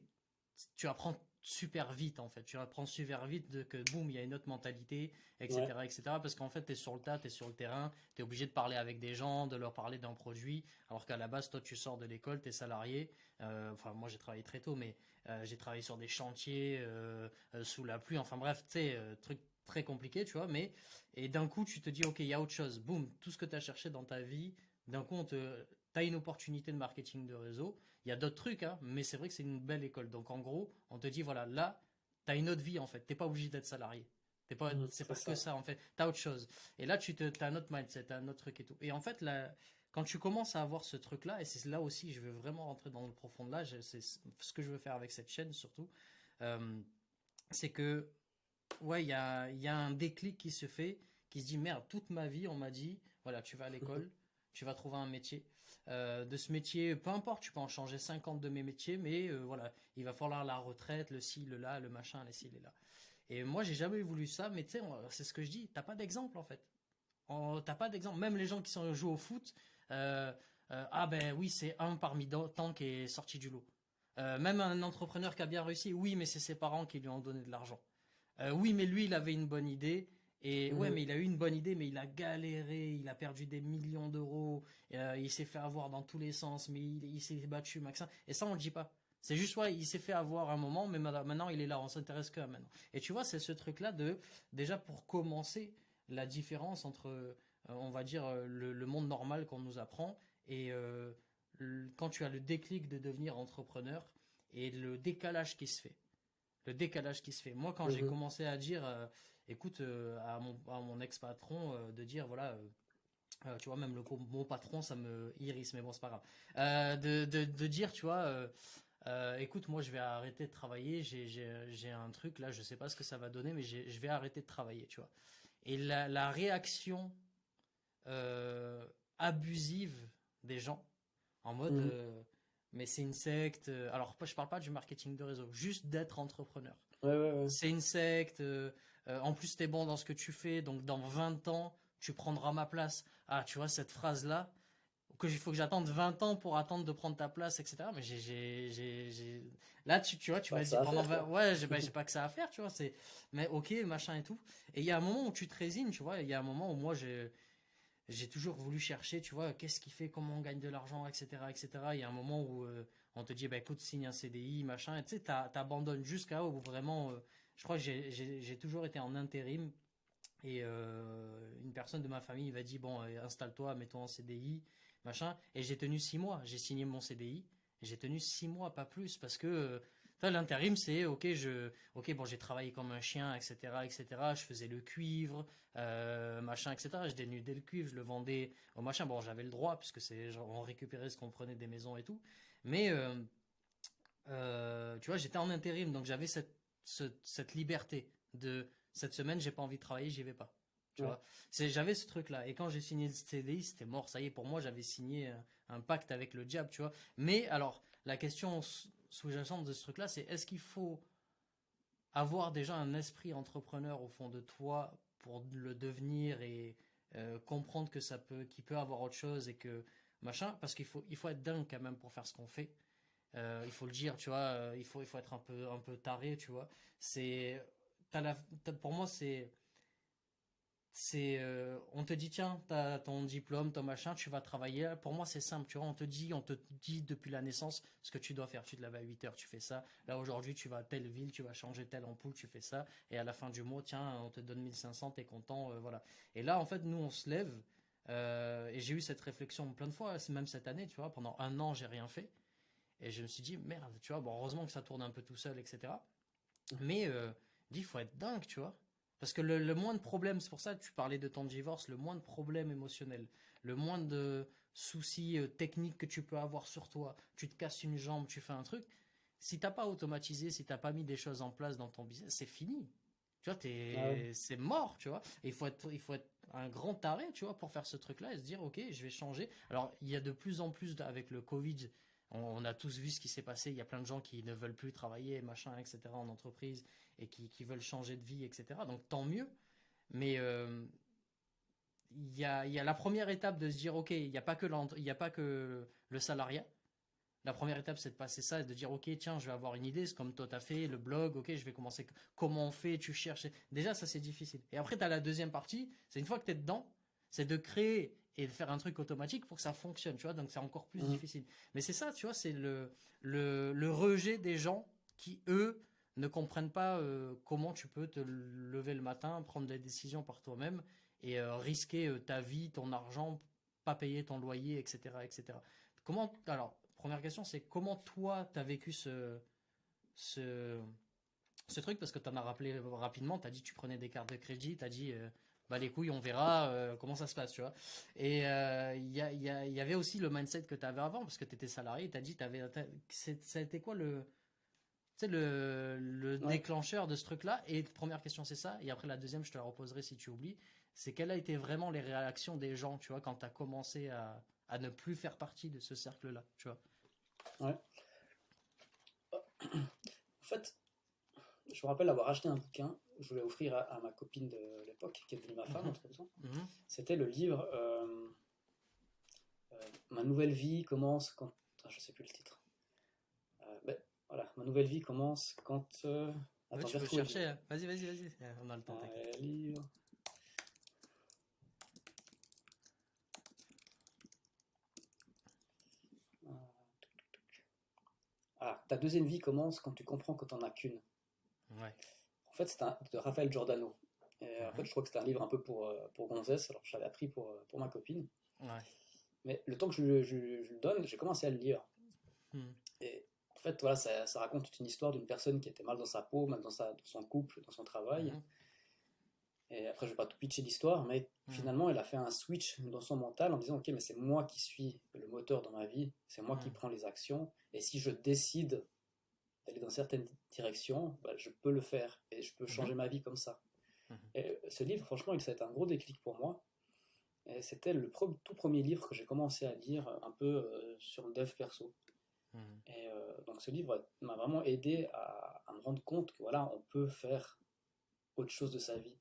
B: tu apprends super vite en fait. Tu apprends super vite que boum, il y a une autre mentalité,
A: ouais,
B: etc. etc. parce qu'en fait, tu es sur le tas, tu es sur le terrain, tu es obligé de parler avec des gens, de leur parler d'un produit, alors qu'à la base, toi, tu sors de l'école, tu es salarié. Enfin, moi, j'ai travaillé très tôt, mais j'ai travaillé sur des chantiers sous la pluie. Enfin bref, tu sais, truc très compliqué, tu vois. Et d'un coup, tu te dis, ok, il y a autre chose. Boum, tout ce que tu as cherché dans ta vie, d'un coup, tu as une opportunité de marketing de réseau. Il y a d'autres trucs, hein, mais c'est vrai que c'est une belle école. Donc en gros, on te dit, voilà, là, tu as une autre vie en fait. T'es pas obligé d'être salarié. C'est
A: c'est
B: pas que
A: ça.
B: ça en fait. Tu as autre chose. Et là, as un autre mindset, t'as un autre truc et tout. Et en fait, là, quand tu commences à avoir ce truc-là, et c'est là aussi, je veux vraiment rentrer dans le profond de là, c'est ce que je veux faire avec cette chaîne surtout, euh, c'est que ouais, il y a un déclic qui se fait, qui se dit merde, toute ma vie, on m'a dit, voilà, tu vas à l'école, tu vas trouver un métier. De ce métier, peu importe, tu peux en changer 50 de mes métiers, mais voilà, il va falloir la retraite, le ci, le là, le machin, le ci, le là. Et moi, j'ai jamais voulu ça, mais tu sais, c'est ce que je dis, t'as pas d'exemple en fait. T'as pas d'exemple. Même les gens qui sont jouent au foot, euh, ah ben oui, c'est un parmi tant qui est sorti du lot. Même un entrepreneur qui a bien réussi, oui, mais c'est ses parents qui lui ont donné de l'argent. Oui, mais lui, il avait une bonne idée. Et ouais,
A: Mhm.
B: mais il a eu une bonne idée, mais il a galéré, il a perdu des millions d'euros, il s'est fait avoir dans tous les sens, mais il s'est battu, Maxin. Et ça, on le dit pas. C'est juste, ouais, il s'est fait avoir un moment, mais maintenant, il est là, on s'intéresse que à maintenant. Et tu vois, c'est ce truc-là déjà pour commencer, la différence entre, on va dire, le monde normal qu'on nous apprend et quand tu as le déclic de devenir entrepreneur et le décalage qui se fait. Le décalage qui se fait. Moi, quand j'ai
A: Mhm.
B: commencé à dire, écoute, à mon ex-patron, de dire, voilà, tu vois, même le mot patron, ça me iris, mais bon, c'est pas grave. De dire, tu vois, écoute, moi, je vais arrêter de travailler, j'ai un truc là, je sais pas ce que ça va donner, mais je vais arrêter de travailler, tu vois. Et la réaction euh, abusive des gens, en mode,
A: Mhm.
B: mais c'est une secte. Alors, je parle pas du marketing de réseau, juste d'être entrepreneur.
A: Ouais, ouais, ouais.
B: C'est une secte. En plus, t'es bon dans ce que tu fais, donc dans 20 ans, tu prendras ma place. Ah, tu vois, cette phrase-là, il faut que j'attende 20 ans pour attendre de prendre ta place, etc. Mais là, tu vois, tu
A: Pas
B: m'as
A: que
B: dit
A: ça à
B: pendant
A: faire,
B: 20,
A: quoi.
B: ouais, j'ai pas que ça à faire, tu vois, mais ok, machin et tout. Et il y a un moment où tu te résignes, tu vois, il y a un moment où moi, j'ai toujours voulu chercher, tu vois, qu'est-ce qui fait, comment on gagne de l'argent, etc., etc. Il y a un moment où on te dit, bah écoute, signe un CDI, machin, et tu sais, t'abandonnes jusqu'à où vraiment, je crois que j'ai toujours été en intérim, et une personne de ma famille m'a dit, bon, installe-toi, mets-toi en CDI, machin, et j'ai tenu 6 mois, j'ai signé mon CDI, j'ai tenu 6 mois, pas plus, parce que l'intérim, c'est, ok, bon, j'ai travaillé comme un chien, etc., etc., je faisais le cuivre, machin, etc., je dénudais le cuivre, je le vendais au machin, bon, j'avais le droit, puisque on récupérait ce qu'on prenait des maisons et tout, mais tu vois, j'étais en intérim, donc j'avais cette liberté de cette semaine, j'ai pas envie de travailler, j'y vais pas. Tu
A: Ouais.
B: vois, j'avais ce truc-là. Et quand j'ai signé le CDI, c'était mort. Ça y est, pour moi, j'avais signé un pacte avec le diable, tu vois. Mais alors, la question sous-jacente de ce truc-là, c'est est-ce qu'il faut avoir déjà un esprit entrepreneur au fond de toi pour le devenir et comprendre que qu'il peut avoir autre chose et que machin, parce il faut être dingue quand même pour faire ce qu'on fait. Il faut le dire, tu vois, il faut être un peu taré, tu vois. C'est, pour moi, on te dit tiens, t'as ton diplôme, ton machin, tu vas travailler. Pour moi, c'est simple, tu vois. On te dit depuis la naissance ce que tu dois faire. Tu te lèves à 8 heures, tu fais ça. Là aujourd'hui, tu vas à telle ville, tu vas changer telle ampoule, tu fais ça. Et à la fin du mois, tiens, on te donne 1500, t'es content, voilà. Et là, en fait, nous, on se lève. Et j'ai eu cette réflexion plein de fois, même cette année, tu vois. Pendant un an, j'ai rien fait. Et je me suis dit merde, tu vois. Bon, heureusement que ça tourne un peu tout seul, etc. Mais il faut être dingue, tu vois. Parce que le moins de problèmes, c'est pour ça que tu parlais de ton divorce, le moins de problèmes émotionnels, le moins de soucis techniques que tu peux avoir sur toi, tu te casses une jambe, tu fais un truc, si t'as pas automatisé, si t'as pas mis des choses en place dans ton business, c'est fini. Tu vois,
A: Ah ouais.
B: c'est mort, tu vois. Et il faut être un grand taré, tu vois, pour faire ce truc-là et se dire, ok, je vais changer. Alors, il y a de plus en plus, avec le Covid, on a tous vu ce qui s'est passé. Il y a plein de gens qui ne veulent plus travailler, machin, etc., en entreprise et qui veulent changer de vie, etc. Donc, tant mieux. Mais il y a la première étape de se dire, ok, il y a pas que le salariat. La première étape, c'est de passer ça et de dire, ok, tiens, je vais avoir une idée, c'est comme toi, tu as fait, le blog, ok, je vais commencer. Comment on fait, tu cherches. Déjà, ça, c'est difficile. Et après, tu as la deuxième partie, c'est une fois que tu es dedans, c'est de créer et de faire un truc automatique pour que ça fonctionne, tu vois, donc c'est encore plus
A: Mhm.
B: difficile. Mais c'est ça, tu vois, c'est le rejet des gens qui, eux, ne comprennent pas comment tu peux te lever le matin, prendre des décisions par toi-même et risquer ta vie, ton argent, pas payer ton loyer, etc., etc. Comment, alors, première question, c'est comment toi, tu as vécu ce, ce truc, parce que tu en as rappelé rapidement, tu as dit que tu prenais des cartes de crédit, tu as dit, bah les couilles, on verra comment ça se passe, tu vois. Et il y avait aussi le mindset que tu avais avant, parce que tu étais salarié, tu as dit, ça a été quoi tu sais, le
A: Ouais.
B: déclencheur de ce truc-là? Et première question, c'est ça. Et après, la deuxième, je te la reposerai si tu oublies. C'est quelles a été vraiment les réactions des gens, tu vois, quand tu as commencé à ne plus faire partie de ce cercle-là, tu vois?
A: Ouais. En fait, je me rappelle avoir acheté un bouquin, je voulais offrir à ma copine de l'époque, qui est devenue ma femme
B: Mhm.
A: entre-temps.
B: Mhm.
A: C'était le livre Ma nouvelle vie commence quand. Ah, je sais plus le titre. Ben, voilà, ma nouvelle vie commence quand.
B: Ouais,
A: Attends, je
B: tu
A: vais
B: peux
A: retrouver le
B: chercher,
A: livre.
B: hein. Vas-y, vas-y, vas-y. On a le temps, t'inquiète.
A: Livre. Ah, ta deuxième vie commence quand tu comprends que t'en as qu'une.
B: Ouais.
A: En fait, c'est de Raphaël Giordano. Et en fait,
B: Mhm.
A: je crois que c'était un livre un peu pour gonzesse, alors je l'avais appris pour ma copine.
B: Ouais.
A: Mais le temps que je le donne, j'ai commencé à le lire.
B: Mhm.
A: Et en fait, voilà, ça raconte toute une histoire d'une personne qui était mal dans sa peau, mal dans son couple, dans son travail.
B: Mhm.
A: Et après, je vais pas tout pitcher l'histoire, mais
B: Mhm.
A: finalement, elle a fait un switch dans son mental en disant, ok, mais c'est moi qui suis le moteur dans ma vie, c'est moi qui
B: Mhm.
A: prends les actions, et si je décide d'aller dans certaines directions, bah, je peux le faire, et je peux
B: Mhm.
A: changer ma vie comme ça.
B: Mhm.
A: Et ce livre, franchement, ça a été un gros déclic pour moi. Et c'était le tout premier livre que j'ai commencé à lire un peu sur le dev perso.
B: Mhm.
A: Et donc ce livre m'a vraiment aidé à me rendre compte que voilà, on peut faire autre chose de sa vie.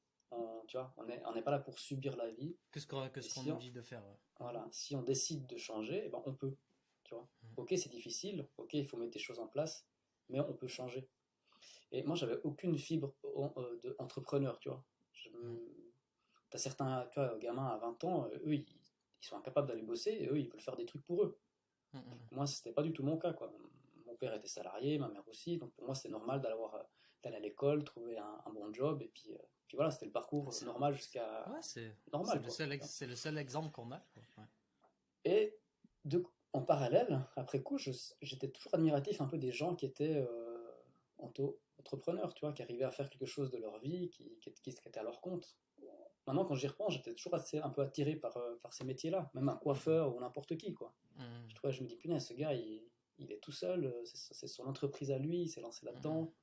A: Tu vois, on n'est pas là pour subir la vie.
B: Que
A: Et
B: ce qu'on
A: si
B: nous
A: on,
B: dit de faire. Ouais.
A: voilà, si on décide de changer, eh ben on peut. Tu vois.
B: Mhm.
A: Ok, c'est difficile. Ok, il faut mettre des choses en place, mais on peut changer. Et moi, j'avais aucune fibre d'entrepreneur. Tu vois.
B: Mhm.
A: T'as certains, tu vois, gamins à 20 ans, eux, ils sont incapables d'aller bosser, et eux, ils veulent faire des trucs pour eux.
B: Mhm.
A: Moi, c'était pas du tout mon cas, quoi. Mon père était salarié, ma mère aussi, donc pour moi, c'était normal d'aller à l'école, trouver un bon job, et puis voilà, c'était le parcours
B: C'est
A: normal jusqu'à
B: ouais,
A: normal, quoi. Tu vois.
B: c'est le seul exemple qu'on a, quoi. Ouais.
A: Et en parallèle, après coup, j'étais toujours admiratif un peu des gens qui étaient entrepreneurs, tu vois, qui arrivaient à faire quelque chose de leur vie, qui étaient à leur compte. Maintenant, quand j'y repense, j'étais toujours un peu attiré par ces métiers-là, même un
B: Mhm.
A: coiffeur ou n'importe qui, quoi.
B: Mhm.
A: Je me dis, punaise, ce gars, il est tout seul, c'est son entreprise à lui, il s'est lancé
B: Mhm.
A: là-dedans.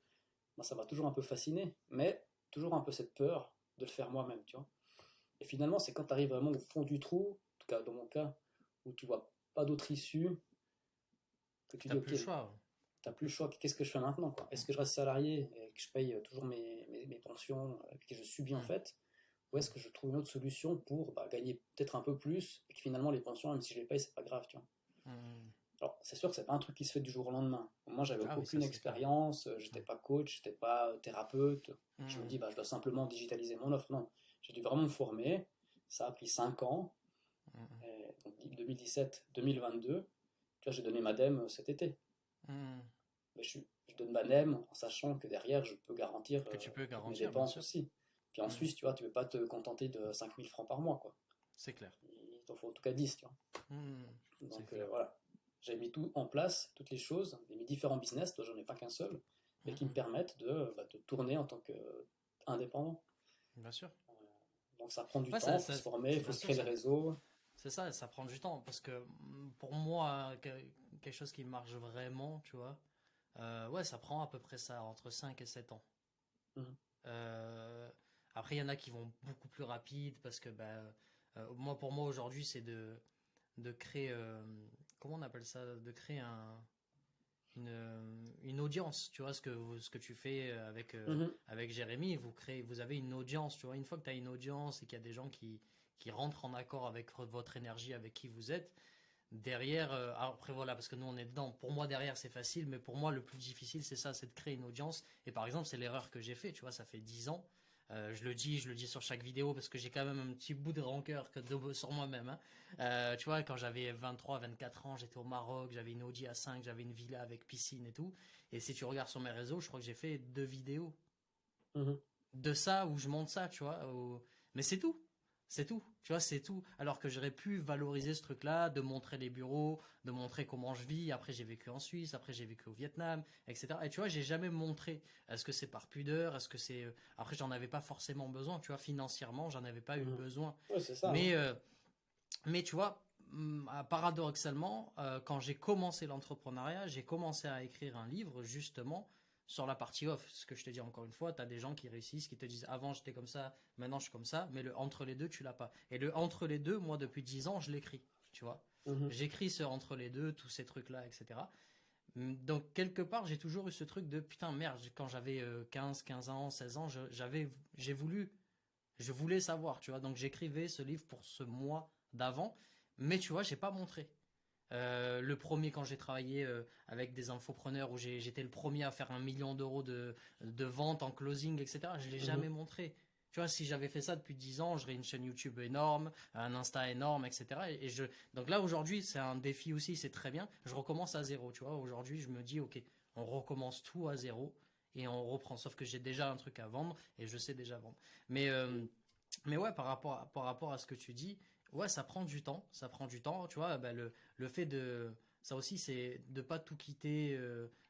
A: Moi, ça m'a toujours un peu fasciné, mais toujours un peu cette peur de le faire moi-même, tu vois. Et finalement, c'est quand tu arrives vraiment au fond du trou, en tout cas dans mon cas, où tu vois pas d'autre issue, que
B: Que
A: tu
B: t'as
A: dis,
B: plus
A: ok,
B: le choix.
A: t'as plus le choix, qu'est-ce que je fais maintenant, quoi? Est-ce que je reste salarié et que je paye toujours mes pensions et que je subis en
B: Mhm.
A: fait? Ou est-ce que je trouve une autre solution pour gagner peut-être un peu plus et que finalement les pensions, même si je les paye, c'est pas grave, tu vois?
B: Mhm.
A: Alors, c'est sûr que c'est pas un truc qui se fait du jour au lendemain. Moi, j'avais
B: Ah oui, ça
A: aucune
B: c'est clair.
A: expérience, j'étais
B: Mhm.
A: pas coach, j'étais pas thérapeute. Je me
B: Mhm.
A: dis, bah, je dois simplement digitaliser mon offre. Non, j'ai dû vraiment me former. Ça a pris 5 ans.
B: Mhm.
A: Et donc 2017-2022, tu vois, j'ai donné ma dème cet été.
B: Mhm.
A: Mais je donne ma dème en sachant que derrière, je peux garantir
B: Que tu peux
A: toutes mes
B: garantir, bien
A: dépenses
B: sûr.
A: aussi. Puis en
B: Mhm.
A: Suisse, tu vois, tu peux pas te contenter de 5 000 francs par mois, quoi.
B: C'est clair.
A: Il t'en faut en tout cas 10, tu vois.
B: Mhm. C'est
A: Donc
B: clair.
A: voilà, j'ai mis tout en place, toutes les choses, j'ai mis différents business, toi j'en ai pas qu'un seul, mais qui me
B: Mhm.
A: permettent de tourner en tant qu'indépendant.
B: Bien sûr.
A: Donc ça prend du
B: Ouais,
A: temps, il faut se former, il faut
B: bien
A: se
B: sûr,
A: créer le réseau.
B: c'est ça, ça prend du temps. Parce que pour moi, quelque chose qui marche vraiment, tu vois, ouais, ça prend à peu près ça, entre 5 et 7 ans.
A: Mhm.
B: Euh, Après, il y en a qui vont beaucoup plus rapide parce que moi, pour moi, aujourd'hui, c'est de créer, comment on appelle ça, de créer une audience. Tu vois, ce que tu fais
A: Mhm.
B: avec Jérémy, vous avez une audience. Tu vois, une fois que tu as une audience et qu'il y a des gens qui rentrent en accord avec votre énergie, avec qui vous êtes, derrière, après voilà, parce que nous on est dedans. Pour moi, derrière, c'est facile, mais pour moi, le plus difficile, c'est ça, c'est de créer une audience. Et par exemple, c'est l'erreur que j'ai fait, tu vois, ça fait 10 ans. Je le dis sur chaque vidéo parce que j'ai quand même un petit bout de rancœur sur moi-même, hein. Tu vois, quand j'avais 23, 24 ans, j'étais au Maroc, j'avais une Audi A5, j'avais une villa avec piscine et tout. Et si tu regardes sur mes réseaux, je crois que j'ai fait 2 vidéos
A: Mhm.
B: de ça où je monte ça, tu vois. Mais c'est tout. C'est tout, tu vois, c'est tout. Alors que j'aurais pu valoriser ce truc-là, de montrer les bureaux, de montrer comment je vis. Après, j'ai vécu en Suisse, après, j'ai vécu au Vietnam, etc. Et tu vois, j'ai jamais montré. Est-ce que c'est par pudeur? Est-ce que c'est. Après, j'en avais pas forcément besoin, tu vois, financièrement, j'en avais pas eu
A: Mhm.
B: besoin.
A: Ouais, c'est ça, hein.
B: Mais, euh, mais tu vois, paradoxalement, quand j'ai commencé l'entrepreneuriat, j'ai commencé à écrire un livre justement sur la partie off. Ce que je te dis encore une fois, tu as des gens qui réussissent, qui te disent avant j'étais comme ça, maintenant je suis comme ça, mais le entre les deux, tu l'as pas. Et le entre les deux, moi depuis 10 ans, je l'écris, tu vois.
A: Mhm.
B: J'écris ce entre les deux, tous ces trucs-là, etc. Donc quelque part, j'ai toujours eu ce truc de putain merde, quand j'avais 15 ans, 16 ans, j'ai voulu je voulais savoir, tu vois. Donc j'écrivais ce livre pour ce mois d'avant, mais tu vois, j'ai pas montré. Le premier quand j'ai travaillé avec des infopreneurs où j'étais le premier à faire 1 million d'euros de vente en closing, etc. Je l'ai
A: Mhm.
B: jamais montré. Tu vois, si j'avais fait ça depuis 10 ans, j'aurais une chaîne YouTube énorme, un Insta énorme, etc. Donc là, aujourd'hui, c'est un défi aussi, c'est très bien. Je recommence à zéro, tu vois. Aujourd'hui, je me dis, ok, on recommence tout à zéro et on reprend. Sauf que j'ai déjà un truc à vendre et je sais déjà vendre. Mais, euh, mais ouais, par rapport à ce que tu dis, ouais, ça prend du temps. Ça prend du temps. Tu vois, le fait de. Ça aussi, c'est de pas tout quitter,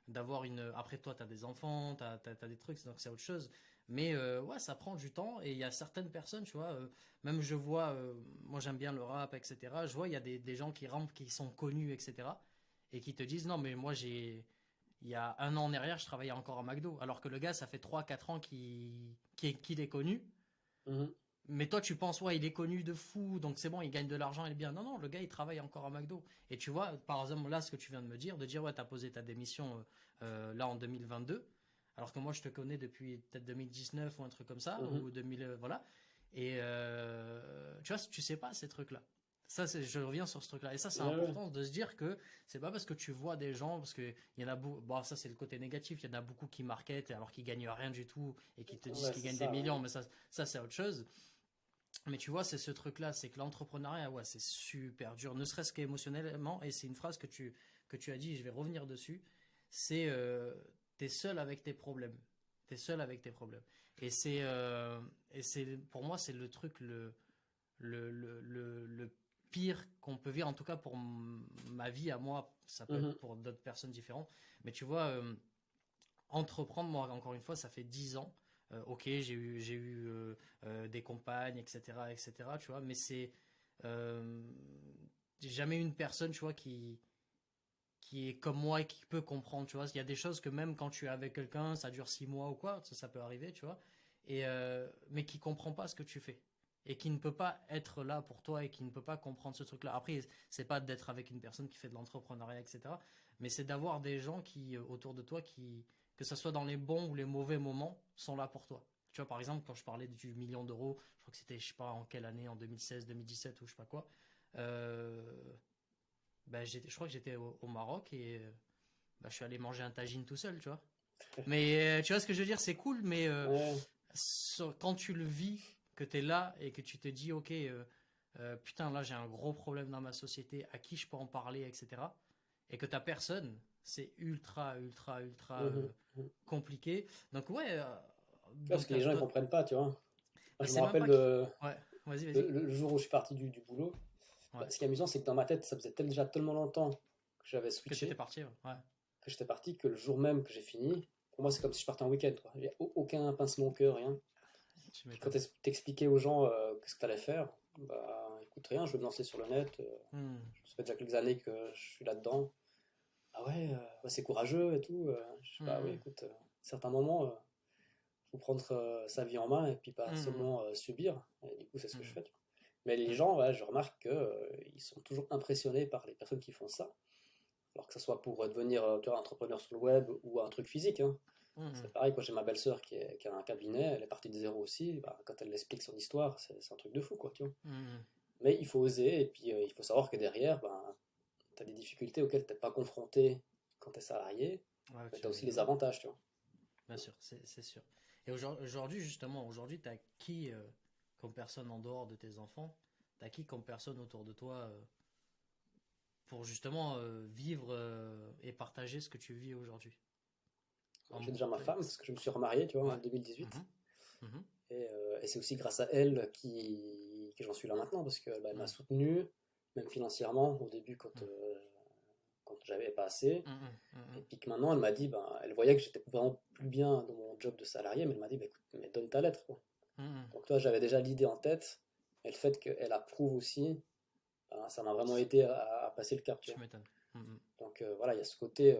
B: d'avoir une. Après, toi, tu as des enfants, t'as des trucs, donc c'est autre chose. Mais ouais, ça prend du temps. Et il y a certaines personnes, tu vois, même je vois, moi j'aime bien le rap, etc. Je vois, il y a des gens qui rampent, qui sont connus, etc. Et qui te disent, non, mais moi j'ai. Il y a 1 an en arrière, je travaillais encore à McDo. Alors que le gars, ça fait 3 4 ans qu'il est connu.
A: Mhm.
B: Mais toi, tu penses, ouais, il est connu de fou, donc c'est bon, il gagne de l'argent, il est bien. Non, non, le gars, il travaille encore à McDo. Et tu vois, par exemple, là, ce que tu viens de me dire, de dire, ouais, t'as posé ta démission là en 2022, alors que moi, je te connais depuis peut-être 2019 ou un truc comme ça,
A: Mhm.
B: ou 2000, voilà. Et tu vois, tu sais pas ces trucs-là. Je reviens sur ce truc-là. Et ça, c'est
A: Ouais, ouais.
B: important de se dire que c'est pas parce que tu vois des gens, parce que il y en a beaucoup, bon, ça c'est le côté négatif, il y en a beaucoup qui marketent alors qu'ils gagnent rien du tout et qui te disent
A: Ouais,
B: qu'ils
A: c'est
B: gagnent des
A: ça,
B: millions,
A: hein.
B: mais ça c'est autre chose. Mais tu vois, c'est ce truc-là, c'est que l'entrepreneuriat, ouais, c'est super dur, ne serait-ce qu'émotionnellement. Et c'est une phrase que tu as dit, je vais revenir dessus. C'est t'es seul avec tes problèmes. T'es seul avec tes problèmes. Et pour moi, c'est le truc le pire qu'on peut vivre, en tout cas pour ma vie à moi. Ça peut être
A: Mhm.
B: pour d'autres personnes différentes. Mais tu vois, entreprendre, moi, encore une fois, ça fait 10 ans. Ok, j'ai eu des compagnes, etc., etc., tu vois, mais c'est. Euh, j'ai jamais eu une personne, tu vois, qui est comme moi et qui peut comprendre, tu vois. Il y a des choses que même quand tu es avec quelqu'un, ça dure 6 mois ou quoi, ça peut arriver, tu vois. Mais qui comprend pas ce que tu fais. Et qui ne peut pas être là pour toi et qui ne peut pas comprendre ce truc-là. Après, c'est pas d'être avec une personne qui fait de l'entrepreneuriat, etc. Mais c'est d'avoir des gens qui, autour de toi, que ce soit dans les bons ou les mauvais moments, sont là pour toi. Tu vois, par exemple, quand je parlais du million d'euros, je crois que c'était, je sais pas en quelle année, en 2016, 2017 ou je sais pas quoi, euh, je crois que j'étais au Maroc et je suis allé manger un tagine tout seul, tu vois. Mais tu vois ce que je veux dire, c'est cool, mais
A: Ouais.
B: quand tu le vis, que tu es là et que tu te dis, ok, putain, là j'ai un gros problème dans ma société, à qui je peux en parler, etc. Et que t'as personne, c'est ultra, ultra, ultra
A: Mhm. Mhm.
B: compliqué. Donc ouais,
A: Parce
B: donc
A: que les gens ils comprennent pas, tu vois. Moi,
B: mais
A: je me
B: c'est même
A: rappelle
B: pas qui. Ouais, vas-y, vas-y.
A: le jour où je suis parti du boulot.
B: Ouais.
A: Bah, ce qui est amusant, c'est que dans ma tête, ça faisait déjà tellement longtemps que j'avais
B: Que t'étais
A: switché,
B: parti, ouais.
A: que j'étais parti, que le jour même que j'ai fini, pour moi, c'est comme si je partais en week-end, quoi. Il n'y a aucun pincement au cœur, rien.
B: Tu
A: Puis quand
B: m'étonnes.
A: t'expliquais aux gens qu'est-ce que tu allais faire, bah écoute, rien, je vais me lancer sur le net.
B: Hmm.
A: Ça fait déjà quelques années que je suis là-dedans. Ah ouais, bah, c'est courageux et tout. Je sais pas, oui,
B: Hmm.
A: écoute, certains moments, faut prendre sa vie en main et puis pas
B: Hmm.
A: seulement subir. Et du coup, c'est ce que je
B: Hmm.
A: fais, tu vois. Mais les
B: Hmm.
A: gens, ouais, je remarque qu'ils sont toujours impressionnés par les personnes qui font ça. Alors que ce soit pour devenir tu vois, entrepreneur sur le web ou un truc physique, hein.
B: Hmm.
A: C'est pareil, quand j'ai ma belle-sœur qui a un cabinet, elle est partie de zéro aussi, bah, quand elle explique son histoire, c'est un truc de fou, quoi, tu vois.
B: Hmm.
A: Mais il faut oser, et puis il faut savoir que derrière, ben, tu as des difficultés auxquelles tu n'es pas confronté quand tu es salarié,
B: Ouais,
A: mais
B: tu
A: tu as aussi les
B: m'étonnes.
A: avantages, tu vois.
B: Bien sûr, c'est sûr. Et aujourd'hui, justement, aujourd'hui, t'as qui comme personne en dehors de tes enfants? T'as qui comme personne autour de toi pour justement vivre et partager ce que tu vis aujourd'hui?
A: J'ai déjà ma
B: T'as-
A: femme, parce que je me suis remarié, tu vois, en
B: Ouais.
A: 2018.
B: Mhm. Mhm.
A: Et c'est aussi grâce à elle que j'en suis là maintenant, parce qu'elle bah, elle m'a
B: Mhm.
A: soutenu, même financièrement, au début quand j'avais pas assez.
B: Mhm.
A: Et
B: Mhm.
A: puis que maintenant, elle m'a dit, ben, elle voyait que j'étais vraiment plus bien dans mon job de salarié, mais elle m'a dit, bah, écoute, mais donne ta lettre, quoi.
B: Mhm.
A: Donc toi, j'avais déjà l'idée en tête, et le fait qu'elle approuve aussi, ben, ça m'a vraiment aidé à passer le cap, tu
B: Tu
A: vois.
B: m'étonnes. Mhm.
A: Donc voilà, il y a ce côté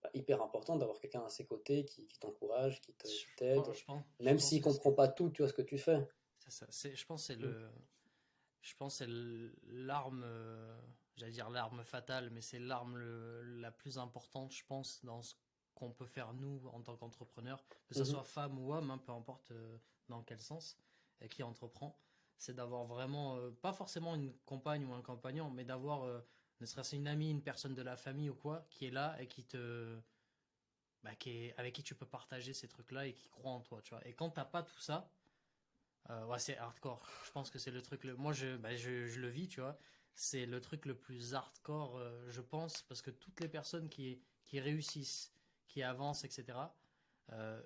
A: bah, hyper important d'avoir quelqu'un à ses côtés qui t'encourage,
B: Je
A: qui t'aide,
B: je
A: même
B: pense
A: s'il
B: que
A: comprend pas tout, tu vois, ce que tu fais.
B: c'est ça. Je pense que
A: Mm.
B: je pense que c'est l'arme, j'allais dire l'arme fatale, mais c'est l'arme la plus importante, je pense, dans ce qu'on peut faire nous en tant qu'entrepreneurs, que ce
A: Mhm.
B: soit femme ou homme, hein, peu importe dans quel sens, qui entreprend, c'est d'avoir vraiment, pas forcément une compagne ou un compagnon, mais d'avoir, ne serait-ce une amie, une personne de la famille ou quoi, qui est là et avec qui tu peux partager ces trucs-là et qui croit en toi, tu vois. Et quand t'as pas tout ça, ouais, c'est hardcore. Je pense que c'est le truc. Moi, je le vis, tu vois. C'est le truc le plus hardcore, je pense, parce que toutes les personnes qui réussissent, qui avancent, etc.,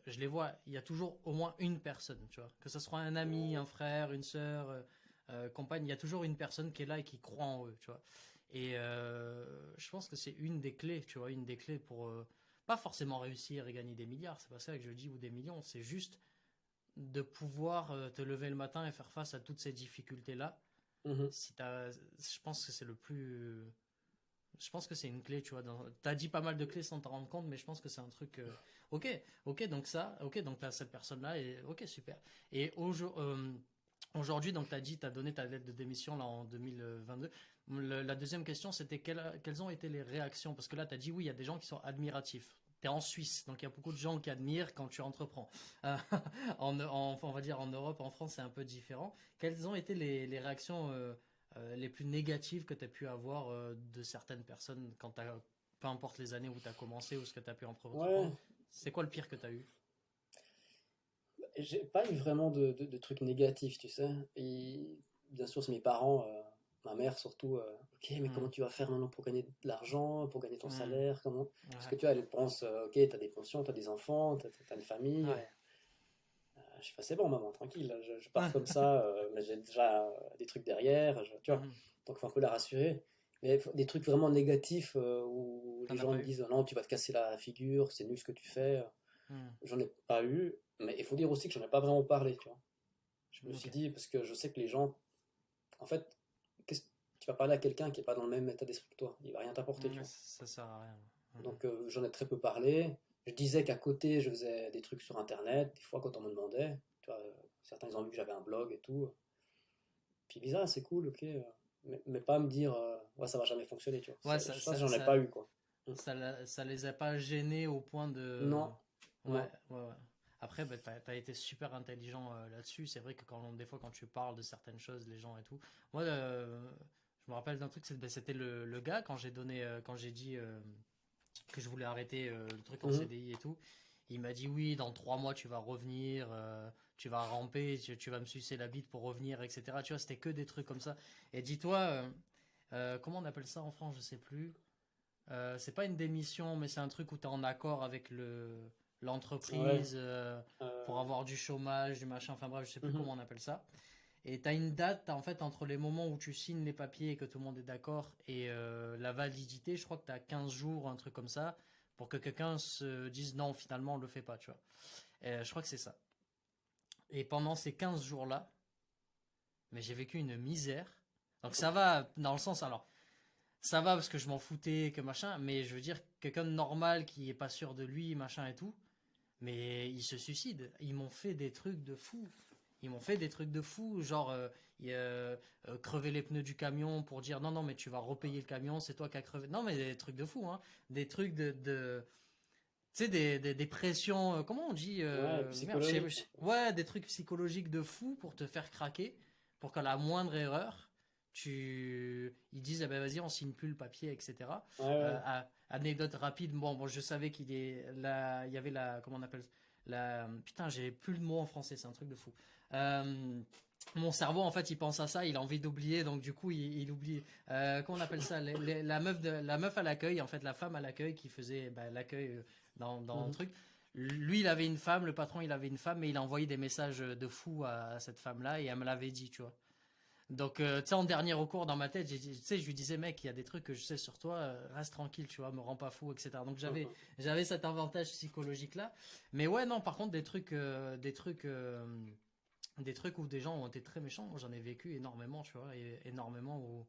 B: je les vois. Il y a toujours au moins une personne, tu vois. Que ce soit un ami, un frère, une sœur, compagne, il y a toujours une personne qui est là et qui croit en eux, tu vois. Et je pense que c'est une des clés, tu vois, une des clés pour pas forcément réussir et gagner des milliards. C'est pas ça que je dis ou des millions. C'est juste de pouvoir te lever le matin et faire face à toutes ces difficultés-là.
A: Mhm.
B: Je pense que c'est le plus. Je pense que c'est une clé, tu vois. T'as dit pas mal de clés sans t'en rendre compte, mais je pense que c'est un truc. Ok, ok, donc ça, ok, donc t'as cette personne-là, et ok, super. Et aujourd'hui, donc t'as donné ta lettre de démission là en 2022. La deuxième question, c'était quelles ont été les réactions? Parce que là, t'as dit oui, il y a des gens qui sont admiratifs. T'es en Suisse, donc il y a beaucoup de gens qui admirent quand tu entreprends. Euh, on va dire en Europe, en France, c'est un peu différent. Quelles ont été les réactions les plus négatives que tu as pu avoir de certaines personnes peu importe les années où tu as commencé ou ce que tu as pu
A: Ouais,
B: entreprendre? C'est quoi le pire que tu as eu?
A: j'ai pas eu vraiment de trucs négatifs, tu sais. Et bien sûr, c'est mes parents, ma mère surtout. Ok, mais comment
B: Hmm.
A: tu vas faire maintenant pour gagner de l'argent, pour gagner ton
B: Hmm.
A: salaire, comment? Parce que
B: Ouais.
A: tu vois, elle pense, ok, t'as des pensions, t'as des enfants, t'as une famille.
B: Ouais.
A: Je fais, c'est bon, maman, tranquille, je pars comme ça, mais j'ai déjà des trucs derrière, tu vois.
B: Mhm.
A: Donc, il faut un peu la rassurer. Mais des trucs vraiment négatifs où les
B: T'en as
A: gens
B: pas
A: me
B: eu?
A: disent, non, tu vas te casser la figure, c'est nul ce que tu fais.
B: Hmm.
A: J'en ai pas eu, mais il faut dire aussi que j'en ai pas vraiment parlé, tu vois. Je me
B: Ok.
A: suis dit, parce que je sais que les gens, en fait, qu'est-ce- tu vas parler à quelqu'un qui est pas dans le même état d'esprit que toi. Il va rien t'apporter, tu
B: Ouais,
A: vois.
B: ça sert à rien.
A: Donc j'en ai très peu parlé. Je disais qu'à côté, je faisais des trucs sur Internet, des fois quand on me demandait. Tu vois, certains ils ont vu que j'avais un blog et tout. Puis bizarre, c'est cool, ok. Mais pas me dire, ouais, ça va jamais fonctionner, tu vois.
B: Ouais,
A: Ça, j'en ai pas eu, quoi. Mm.
B: ça les a pas gênés au point de.
A: Non,
B: Ouais,
A: non.
B: ouais, ouais. Après, bah, t'as été super intelligent là-dessus. C'est vrai que des fois, quand tu parles de certaines choses, les gens et tout. Moi, je me rappelle d'un truc, c'était le gars quand quand j'ai dit que je voulais arrêter le truc en
A: Mhm.
B: CDI et tout. Il m'a dit oui, dans 3 mois tu vas revenir, tu vas ramper, tu vas me sucer la bite pour revenir, etc. Tu vois, c'était que des trucs comme ça. Et dis-toi, comment on appelle ça en France, je sais plus. C'est pas une démission, mais c'est un truc où tu es en accord avec
A: Ouais.
B: l'entreprise pour
A: Euh,
B: avoir du chômage, du machin, enfin bref, je sais plus
A: mhm.
B: comment on appelle ça. Et tu as une date en fait entre les moments où tu signes les papiers et que tout le monde est d'accord et la validité, je crois que tu as 15 jours, un truc comme ça, pour que quelqu'un se dise non, finalement on le fait pas, tu vois. Et, je crois que c'est ça. Et pendant ces 15 jours-là, mais j'ai vécu une misère. Donc ça va dans le sens, alors ça va parce que je m'en foutais, que machin, mais je veux dire, quelqu'un de normal qui est pas sûr de lui, machin et tout, mais ils se suicident. Ils m'ont fait des trucs de fou. Ils m'ont fait des trucs de fou, genre crever les pneus du camion pour dire non, non, mais tu vas repayer le camion, c'est toi qui as crevé. Non, mais des trucs de fou, hein. Des trucs tu sais, des pressions, comment on dit
A: Ouais,
B: merde,
A: psychologique, un peu.
B: ouais, des trucs psychologiques de fou pour te faire craquer, pour qu'à la moindre erreur, ils disent, ah ben vas-y, on signe plus le papier, etc.
A: Ouais, ouais.
B: Anecdote rapide, bon, je savais il y avait comment on appelle, putain, j'ai plus le mot en français, c'est un truc de fou. Euh, Mon cerveau, en fait, il pense à ça, il a envie d'oublier, donc du coup, il oublie. Comment on appelle ça, la meuf à l'accueil, en fait, la femme à l'accueil qui faisait l'accueil dans le
A: Mhm.
B: truc. Lui, il avait une femme, le patron, il avait une femme, mais il a envoyé des messages de fou à cette femme-là et elle me l'avait dit, tu vois. Donc, tu sais, en dernier recours dans ma tête, tu sais, je lui disais, mec, il y a des trucs que je sais sur toi, reste tranquille, tu vois, me rends pas fou, etc. Donc,
A: Mhm.
B: j'avais cet avantage psychologique-là. Mais ouais, non, par contre, des trucs où des gens ont été très méchants, moi j'en ai vécu énormément, tu vois, et énormément où,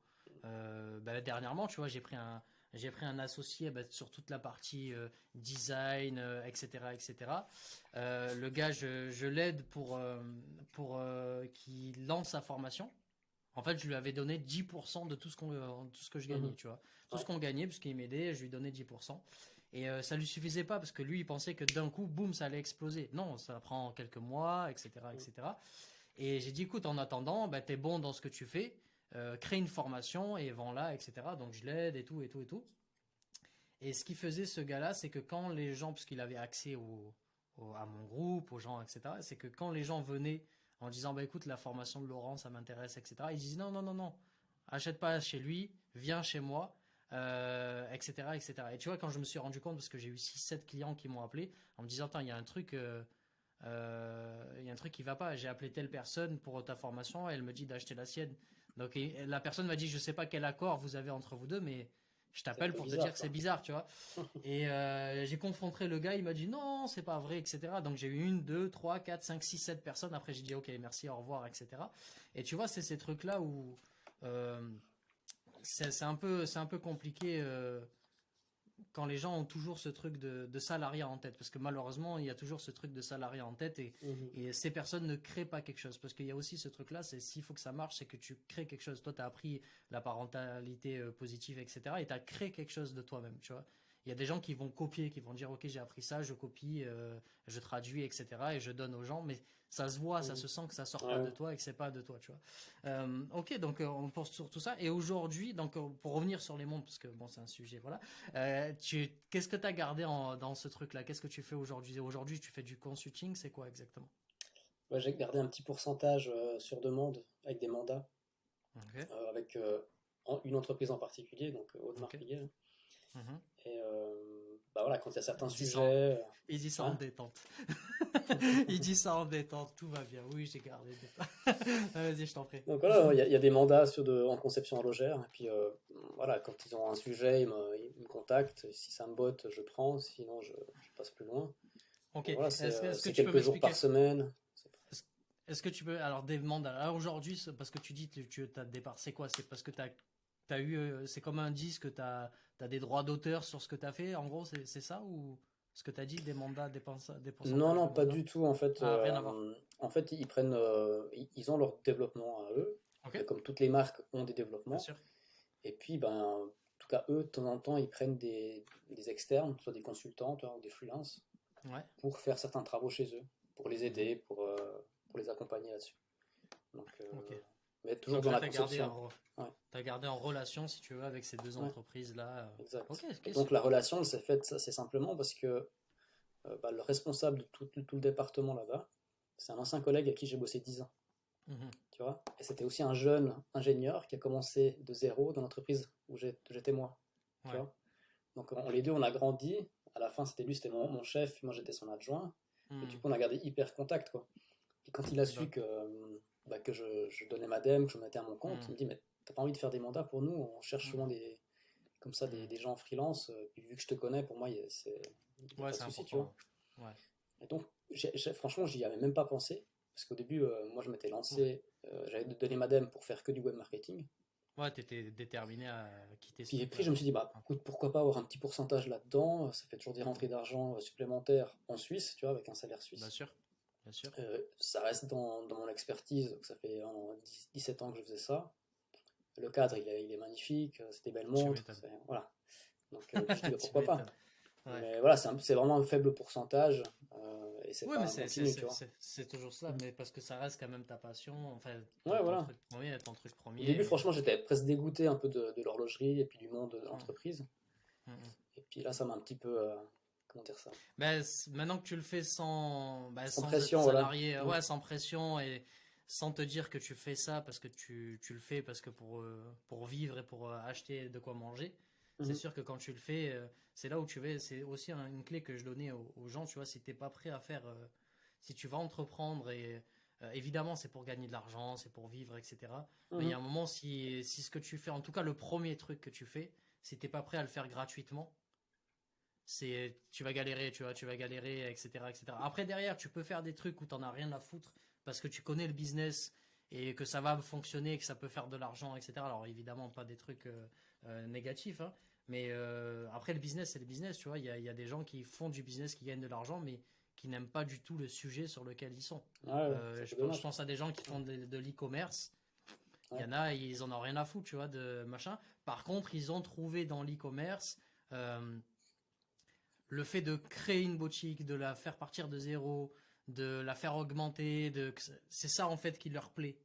B: dernièrement, tu vois, j'ai pris un associé sur toute la partie design, etc., etc. Le gars, je l'aide pour qu'il lance sa formation. En fait, je lui avais donné 10% de tout ce que je gagnais,
A: Mhm.
B: tu vois. Tout ce
A: Ouais.
B: qu'on gagnait, puisqu'il m'aidait, je lui donnais 10%. Et ça lui suffisait pas, parce que lui, il pensait que d'un coup, boum, ça allait exploser. Non, ça prend quelques mois, etc.,
A: Mhm.
B: etc. Et j'ai dit, écoute, en attendant, bah, t'es bon dans ce que tu fais, crée une formation et vends-la, etc. Donc je l'aide et tout, et tout, et tout. Et ce qu'il faisait, ce gars-là, c'est que quand les gens, puisqu'il avait accès à mon groupe, aux gens, etc., c'est que quand les gens venaient en disant, bah écoute, la formation de Laurent, ça m'intéresse, etc., ils disaient, non, non, non, non, achète pas chez lui, viens chez moi, etc., etc. Et tu vois, quand je me suis rendu compte, parce que j'ai eu 6 7 clients qui m'ont appelé en me disant, attends, il y a un truc qui va pas. J'ai appelé telle personne pour ta formation et elle me dit d'acheter la sienne. Donc la personne m'a dit je sais pas quel accord vous avez entre vous deux, mais je
A: C'est un
B: t'appelle
A: peu
B: pour te dire
A: bizarre,
B: que c'est
A: quoi.
B: bizarre, tu vois. Et j'ai confronté le gars, il m'a dit non, c'est pas vrai, etc. Donc j'ai eu 1, 2, 3, 4, 5, 6, 7 personnes. Après j'ai dit ok, merci, au revoir, etc. Et tu vois, c'est ces trucs-là où euh, c'est un peu compliqué. Quand les gens ont toujours ce truc de salariat en tête, parce que malheureusement, il y a toujours ce truc de salariat en tête
A: Mhm.
B: et ces personnes ne créent pas quelque chose. Parce qu'il y a aussi ce truc-là, c'est s'il faut que ça marche, c'est que tu crées quelque chose. Toi, tu as appris la parentalité positive, etc. Et tu as créé quelque chose de toi-même, tu vois. Il y a des gens qui vont copier, qui vont dire, OK, j'ai appris ça, je copie, je traduis, etc. Et je donne aux gens, mais ça se voit, ça
A: Mhm.
B: se sent que ça sort pas
A: Ouais,
B: de
A: ouais.
B: toi et que c'est pas de toi, tu vois. Ok, donc on pense sur tout ça. Et aujourd'hui, donc pour revenir sur les mondes, parce que bon, c'est un sujet, voilà. Qu'est-ce que tu as gardé dans ce truc-là? Qu'est-ce que tu fais aujourd'hui? Aujourd'hui, tu fais du consulting, c'est quoi exactement?
A: Ouais, j'ai gardé un petit pourcentage sur demande avec des mandats,
B: Ok,
A: avec une entreprise en particulier, donc
B: ok.
A: Audemars Piguet.
B: Mhm.
A: Et bah voilà, quand il y a certains
B: Il dit ça en,
A: sujets.
B: il dit ça en
A: Hein?
B: détente. Il dit ça en détente, tout va bien. Oui, j'ai gardé des... Vas-y, je t'en prie.
A: Donc voilà, il y a des mandats en conception horlogère. Et puis voilà, quand ils ont un sujet, ils me contactent. Si ça me botte, je prends. Sinon, je passe plus loin.
B: Ok,
A: Donc voilà,
B: est-ce que
A: c'est
B: tu peux
A: quelques jours par
B: m'expliquer?
A: semaine.
B: Est-ce est-ce que tu peux... Alors, des mandats. Alors aujourd'hui, parce que tu dis que tu as départ, c'est quoi? C'est parce que tu as c'est comme un disque, t'as des droits d'auteur sur ce que t'as fait, en gros, c'est ça ou ce que t'as dit, des mandats, des
A: Non,
B: pourcentages
A: non,
B: de
A: pas
B: mandats?
A: du tout.
B: Ah, rien à voir.
A: En fait, ils prennent, ils ont leur développement à eux,
B: Ok,
A: comme toutes les marques ont des
B: bien
A: développements.
B: sûr.
A: Et puis, ben, en tout cas, eux, de temps en temps, ils prennent des externes, soit des consultants, tu vois, ou des freelances,
B: Ouais,
A: pour faire certains travaux chez eux, pour les
B: mhm,
A: aider, pour les accompagner là-dessus. Donc,
B: ok.
A: mais toujours
B: Donc
A: dans
B: là,
A: la conception. Ouais,
B: t'as gardé en relation, si tu veux, avec ces deux
A: ouais,
B: entreprises-là. Ok,
A: exact. Et
B: ok,
A: donc, la
B: super.
A: relation, elle s'est faite assez simplement parce que bah, le responsable de tout le département là-bas, c'est un ancien collègue à qui j'ai bossé 10 ans.
B: Mhm,
A: Tu vois. Et c'était aussi un jeune ingénieur qui a commencé de zéro dans l'entreprise où j'étais moi. Tu
B: ouais.
A: vois. Donc les deux, on a grandi. À la fin, c'était mon chef, moi j'étais son adjoint. Et du
B: Mhm.
A: coup, on a gardé hyper contact, quoi. Et quand il a su
B: Donc,
A: que je donnais ma dème, que je me mettais à mon compte, il
B: mhm,
A: me dit, mais t'as pas envie de faire des mandats pour nous? On cherche souvent
B: mhm,
A: comme ça,
B: mhm.
A: des gens en freelance. Puis vu que je te connais, pour moi, il y a
B: Ouais,
A: pas de
B: c'est
A: souci, tu vois.
B: important. Ouais.
A: Et donc, franchement, j'y avais même pas pensé. Parce qu'au début, moi, je m'étais
B: Ouais.
A: lancé, j'avais donné ma dème pour faire que du web marketing.
B: Ouais, t'étais déterminé à quitter ce
A: Puis après,
B: truc-là,
A: je me
B: quoi.
A: suis dit, bah,
B: Ouais.
A: écoute, pourquoi pas avoir un petit pourcentage là-dedans? Ça fait toujours des
B: Mhm.
A: rentrées d'argent supplémentaires en Suisse, tu vois, avec un salaire
B: Bien
A: suisse.
B: sûr, bien sûr.
A: Ça reste dans mon expertise, donc ça fait 17 ans que je faisais ça. Le cadre, il est magnifique, c'est des belles
B: Tu
A: montres,
B: m'étonnes.
A: voilà. Donc, je dis, bah,
B: Tu
A: pourquoi pas?
B: m'étonnes. Ouais.
A: Mais voilà, c'est vraiment un faible pourcentage, et c'est
B: Ouais,
A: pas
B: mais
A: un continu, tu vois.
B: c'est toujours ça, mais parce que ça reste quand même ta passion, enfin,
A: Ouais,
B: ton
A: voilà.
B: truc premier, ton truc
A: Au
B: premier.
A: début, franchement, j'étais presque dégoûté un peu de l'horlogerie et puis du monde de
B: Hum,
A: l'entreprise.
B: hum, hum.
A: Et puis là, ça m'a un petit peu, comment dire ça?
B: Ben, maintenant que tu le fais
A: Sans
B: sans être
A: pression, voilà.
B: salarié,
A: Mm.
B: ouais, sans pression et sans te dire que tu fais ça parce que tu le fais parce que pour vivre et pour acheter de quoi manger, c'est
A: Mhm.
B: sûr que quand tu le fais, c'est là où tu vas. C'est aussi une clé que je donnais aux gens, tu vois, si t'es pas prêt à faire, si tu vas entreprendre et évidemment c'est pour gagner de l'argent, c'est pour vivre, etc. Mais il y a
A: Mhm.
B: un moment, si ce que tu fais, en tout cas le premier truc que tu fais, si t'es pas prêt à le faire gratuitement, tu vas galérer, tu vas galérer, etc., etc. Après derrière, tu peux faire des trucs où t'en as rien à foutre parce que tu connais le business et que ça va fonctionner, que ça peut faire de l'argent, etc. Alors évidemment pas des trucs négatifs, hein, mais après le business c'est le business, tu vois. Il y a des gens qui font du business, qui gagnent de l'argent, mais qui n'aiment pas du tout le sujet sur lequel ils sont.
A: Ouais, ouais, c'est un peu
B: Je
A: dommage.
B: pense à des gens qui font de l'e-commerce. Il y
A: Ouais.
B: en a, ils en ont rien à foutre, tu vois, de machin. Par contre, ils ont trouvé dans l'e-commerce euh, le fait de créer une boutique, de la faire partir de zéro, de la faire augmenter, c'est ça en fait qui leur plaît.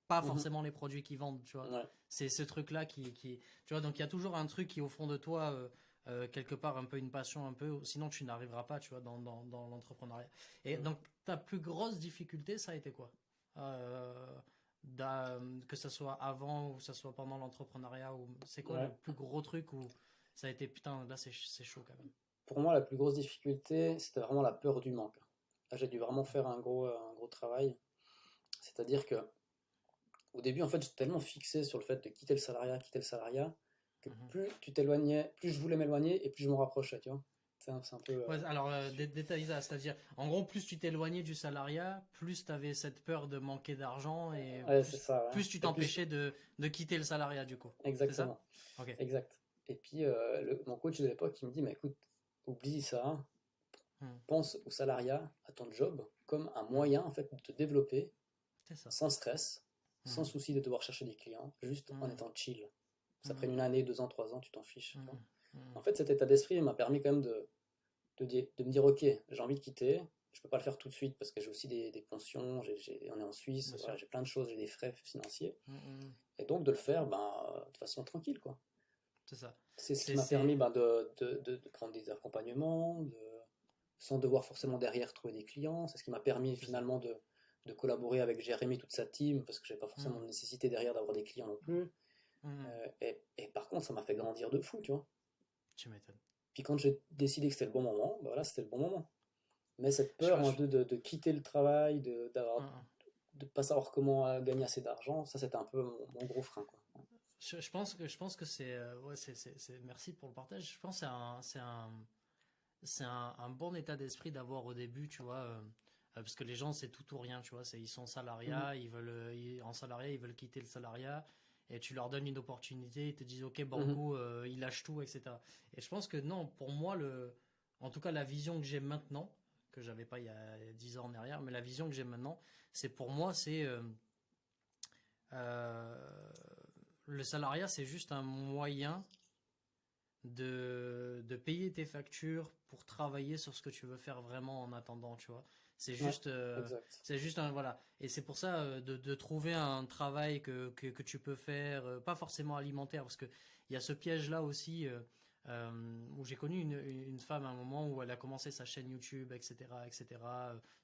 B: Pas
A: Mhm.
B: forcément les produits qu'ils vendent, tu vois.
A: Ouais.
B: C'est ce truc-là tu vois, donc il y a toujours un truc qui est au fond de toi, quelque part un peu une passion, un peu, sinon tu n'arriveras pas, tu vois, dans l'entrepreneuriat. Et
A: Mhm.
B: donc ta plus grosse difficulté, ça a été quoi? Que ce soit avant ou que ce soit pendant l'entrepreneuriat, ou c'est quoi le
A: Ouais.
B: plus gros truc où ça a été putain, là c'est chaud quand même.
A: Pour moi, la plus grosse difficulté, c'était vraiment la peur du manque. Là, j'ai dû vraiment faire un gros travail. C'est-à-dire que au début, en fait, j'étais tellement fixé sur le fait de quitter le salariat, que
B: Mhm.
A: plus tu t'éloignais, plus je voulais m'éloigner et plus je m'en rapprochais, tu vois. C'est un peu.
B: Ouais, alors, détaille ça, c'est-à-dire, en gros, plus tu t'éloignais du salariat, plus tu avais cette peur de manquer d'argent et
A: Ouais, c'est ça, ouais.
B: plus tu
A: Et plus.
B: t'empêchais de quitter le salariat, du coup. C'est ça?
A: Exactement.
B: Ok.
A: Exact. Et puis, mon coach de l'époque, il me dit, mais écoute, oublie ça, hein.
B: Hmm,
A: Pense au salariat, à ton job, comme un
B: hmm.
A: moyen, en fait, de te développer
B: C'est ça.
A: sans stress, sans
B: Hmm,
A: souci de devoir chercher des clients, juste en
B: hmm,
A: étant chill. Ça prenne
B: hmm,
A: une année, 2 ans, 3 ans, tu t'en fiches, tu vois.
B: hmm, hmm.
A: En fait, cet état d'esprit m'a permis quand même de me dire, ok, j'ai envie de quitter, je peux pas le faire tout de suite parce que j'ai aussi des pensions, on est en Suisse,
B: Bien
A: voilà,
B: sûr.
A: j'ai plein de choses, j'ai des frais financiers,
B: Hmm, hmm.
A: et donc de le faire ben, de façon tranquille, quoi.
B: C'est ça.
A: C'est ce qui m'a permis
B: C'est...
A: ben, de prendre des accompagnements, sans devoir forcément derrière trouver des clients, c'est ce qui m'a permis
B: C'est ça.
A: finalement de collaborer avec Jérémy et toute sa team, parce que j'avais pas forcément
B: Hmm,
A: de nécessité derrière d'avoir des clients non plus.
B: hmm.
A: Et par contre, ça m'a fait grandir de fou, tu vois.
B: Tu m'étonnes.
A: Puis quand j'ai décidé que c'était le bon moment, ben voilà, c'était le bon moment. Mais cette
B: Je,
A: peur
B: je,
A: hein, de quitter le travail,
B: hmm, hmm.
A: de pas savoir comment gagner assez d'argent, ça c'était un peu mon gros frein, quoi.
B: Je pense que c'est, ouais, merci pour le partage. Je pense que c'est un bon état d'esprit d'avoir au début, tu vois, parce que les gens c'est tout ou rien, tu vois, ils sont
A: Mhm.
B: salariat, en salariat ils veulent quitter le salariat et tu leur donnes une opportunité, ils te disent ok
A: Mhm.
B: banco, ils lâchent tout, etc. Et je pense que non, pour moi, en tout cas la vision que j'ai maintenant, que j'avais pas il y a 10 ans en arrière, mais la vision que j'ai maintenant, c'est pour moi, euh, le salariat, c'est juste un moyen de payer tes factures pour travailler sur ce que tu veux faire vraiment en attendant, tu vois.
A: Ouais, exact.
B: C'est juste un, voilà. Et c'est pour ça de trouver un travail que tu peux faire, pas forcément alimentaire, parce que il y a ce piège-là aussi, où j'ai connu une femme à un moment où elle a commencé sa chaîne YouTube, etc., etc.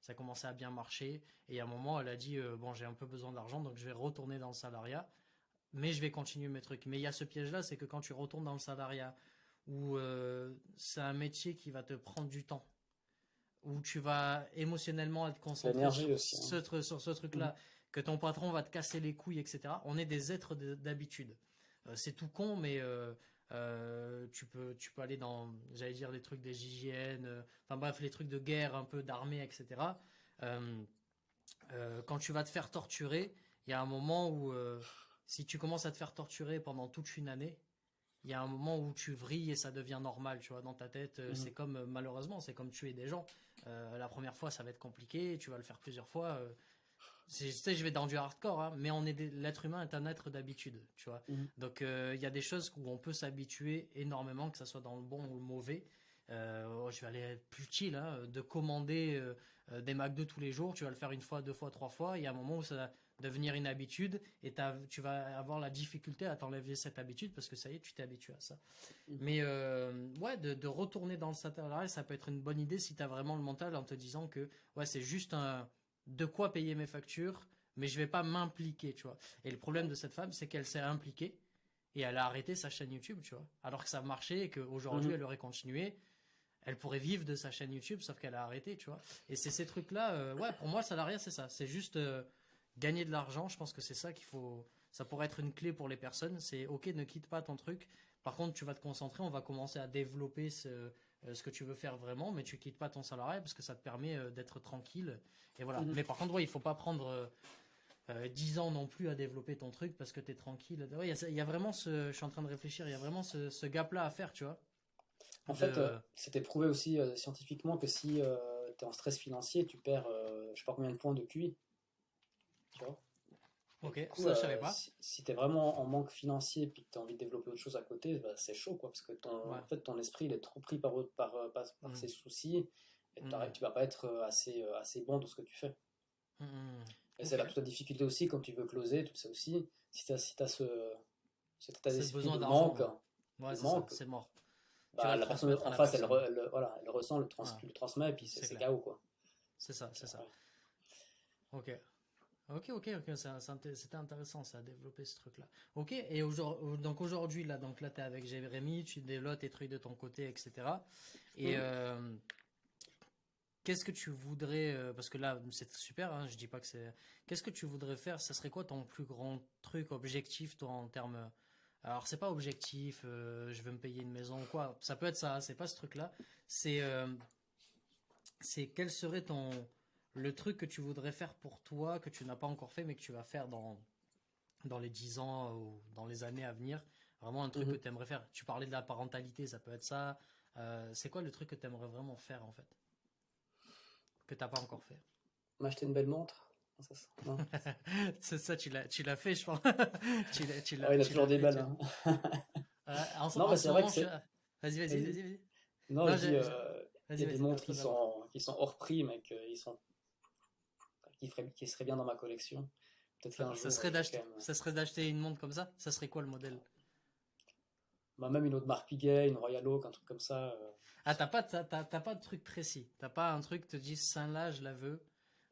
B: Ça a commencé à bien marcher. Et à un moment, elle a dit, bon, j'ai un peu besoin d'argent, donc je vais retourner dans le salariat, mais je vais continuer mes trucs. Mais il y a ce piège-là, c'est que quand tu retournes dans le salariat, où c'est un métier qui va te prendre du temps, où tu vas émotionnellement être concentré
A: L'énergie
B: sur
A: aussi, hein.
B: sur ce
A: Mhm.
B: truc-là, que ton patron va te casser les couilles, etc. On est des êtres d'habitude. C'est tout con, mais tu peux aller dans, j'allais dire, les trucs des hygiènes, enfin bref, les trucs de guerre, un peu d'armée, etc. Euh, Quand tu vas te faire torturer, il y a un moment où, si tu commences à te faire torturer pendant toute une année, il y a un moment où tu vrilles et ça devient normal, tu vois, dans ta tête.
A: Mhm.
B: C'est comme, malheureusement, c'est comme tuer des gens. La première fois, ça va être compliqué, tu vas le faire plusieurs fois. Tu sais, je vais dans du hardcore, hein, mais l'être humain est un être d'habitude, tu vois.
A: Mhm.
B: Donc, il y a des choses où on peut s'habituer énormément, que ça soit dans le bon ou le mauvais. Je vais aller être plus chill, hein, de commander des McDo tous les jours, tu vas le faire une fois, deux fois, trois fois. Il y a un moment où ça va devenir une habitude et tu vas avoir la difficulté à t'enlever cette habitude parce que ça y est, tu t'es habitué à ça.
A: Mhm.
B: Mais ouais, de retourner dans le salariat, ça peut être une bonne idée si tu as vraiment le mental en te disant que ouais, c'est juste de quoi payer mes factures, mais je vais pas m'impliquer, tu vois. Et le problème de cette femme, c'est qu'elle s'est impliquée et elle a arrêté sa chaîne YouTube, tu vois. Alors que ça marchait et qu'aujourd'hui,
A: Mhm.
B: elle aurait continué. Elle pourrait vivre de sa chaîne YouTube, sauf qu'elle a arrêté, tu vois. Et c'est ces trucs-là, ouais, pour moi, le salariat, c'est ça. C'est juste gagner de l'argent. Je pense que c'est ça qu'il faut. Ça pourrait être une clé pour les personnes. C'est ok, ne quitte pas ton truc. Par contre, tu vas te concentrer. On va commencer à développer ce que tu veux faire vraiment, mais tu quittes pas ton salariat parce que ça te permet d'être tranquille. Et voilà.
A: Mhm.
B: Mais par contre, ouais, il faut pas prendre 10 ans non plus à développer ton truc parce que tu es tranquille. Ouais, il y a vraiment je suis en train de réfléchir, il y a vraiment ce gap-là à faire, tu vois.
A: En fait,
B: De,
A: c'était prouvé aussi scientifiquement que si tu es en stress financier, tu perds je sais pas combien de points de QI, tu vois. Et
B: ok,
A: du coup,
B: ça je savais pas.
A: si tu es vraiment en manque financier et que tu as envie de développer autre chose à côté, bah, c'est chaud, quoi, parce que
B: Ouais.
A: en fait, ton esprit il est trop pris par
B: Mm,
A: ses soucis et
B: mm,
A: tu vas pas être assez bon dans ce que tu fais. Et c'est
B: ok.
A: là toute la difficulté aussi quand tu veux closer, tout ça aussi. Si t'as cet état
B: C'est
A: d'esprit
B: besoin d'argent, ouais. Ouais,
A: de
B: c'est ça,
A: manque,
B: c'est mort. Tu vas
A: bah,
B: le
A: la personne
B: transmettre à
A: en
B: la
A: face,
B: personne.
A: voilà, elle ressent,
B: Ouais,
A: tu le transmets, et puis
B: c'est
A: c'est
B: clair.
A: KO, quoi.
B: C'est ça,
A: Donc,
B: c'est ça.
A: ouais.
B: Ok. Ok. C'était intéressant, ça, à développer ce truc-là. Ok, et donc aujourd'hui, là, t'es avec Jérémy, tu développes tes trucs de ton côté, etc. Et
A: Mhm.
B: qu'est-ce que tu voudrais, parce que là, c'est super, hein, je dis pas que c'est. Qu'est-ce que tu voudrais faire? Ça serait quoi ton plus grand truc, objectif, toi, en termes. Alors, c'est pas objectif, je veux me payer une maison ou quoi. Ça peut être ça, c'est pas ce truc-là. C'est quel serait le truc que tu voudrais faire pour toi, que tu n'as pas encore fait, mais que tu vas faire dans les 10 ans ou dans les années à venir. Vraiment un truc que
A: Mhm.
B: tu aimerais faire. Tu parlais de la parentalité, ça peut être ça. C'est quoi le truc que tu aimerais vraiment faire en fait? Que t'as pas encore fait?
A: M'acheter une belle montre? Non.
B: C'est ça, tu l'as fait, je pense.
A: Ouais, il a
B: Tu
A: toujours
B: l'as
A: des
B: fait.
A: belles, hein.
B: En
A: Non, mais
B: ce
A: c'est vrai que
B: moment,
A: c'est. Vas-y.
B: Vas-y.
A: Non, je
B: Non,
A: dis, il y a des
B: vas-y,
A: montres
B: toi d'abord.
A: qui sont hors prix, mais qui seraient bien dans ma collection. Peut-être qu'un jour, je vais quand même.
B: Ça serait d'acheter une montre comme ça? Ça serait quoi le modèle?
A: Bah, même une autre marque Piguet, une Royal Oak, un truc comme ça.
B: Ah, t'as pas de truc précis. T'as pas un truc, te dis, celle-là, je la veux.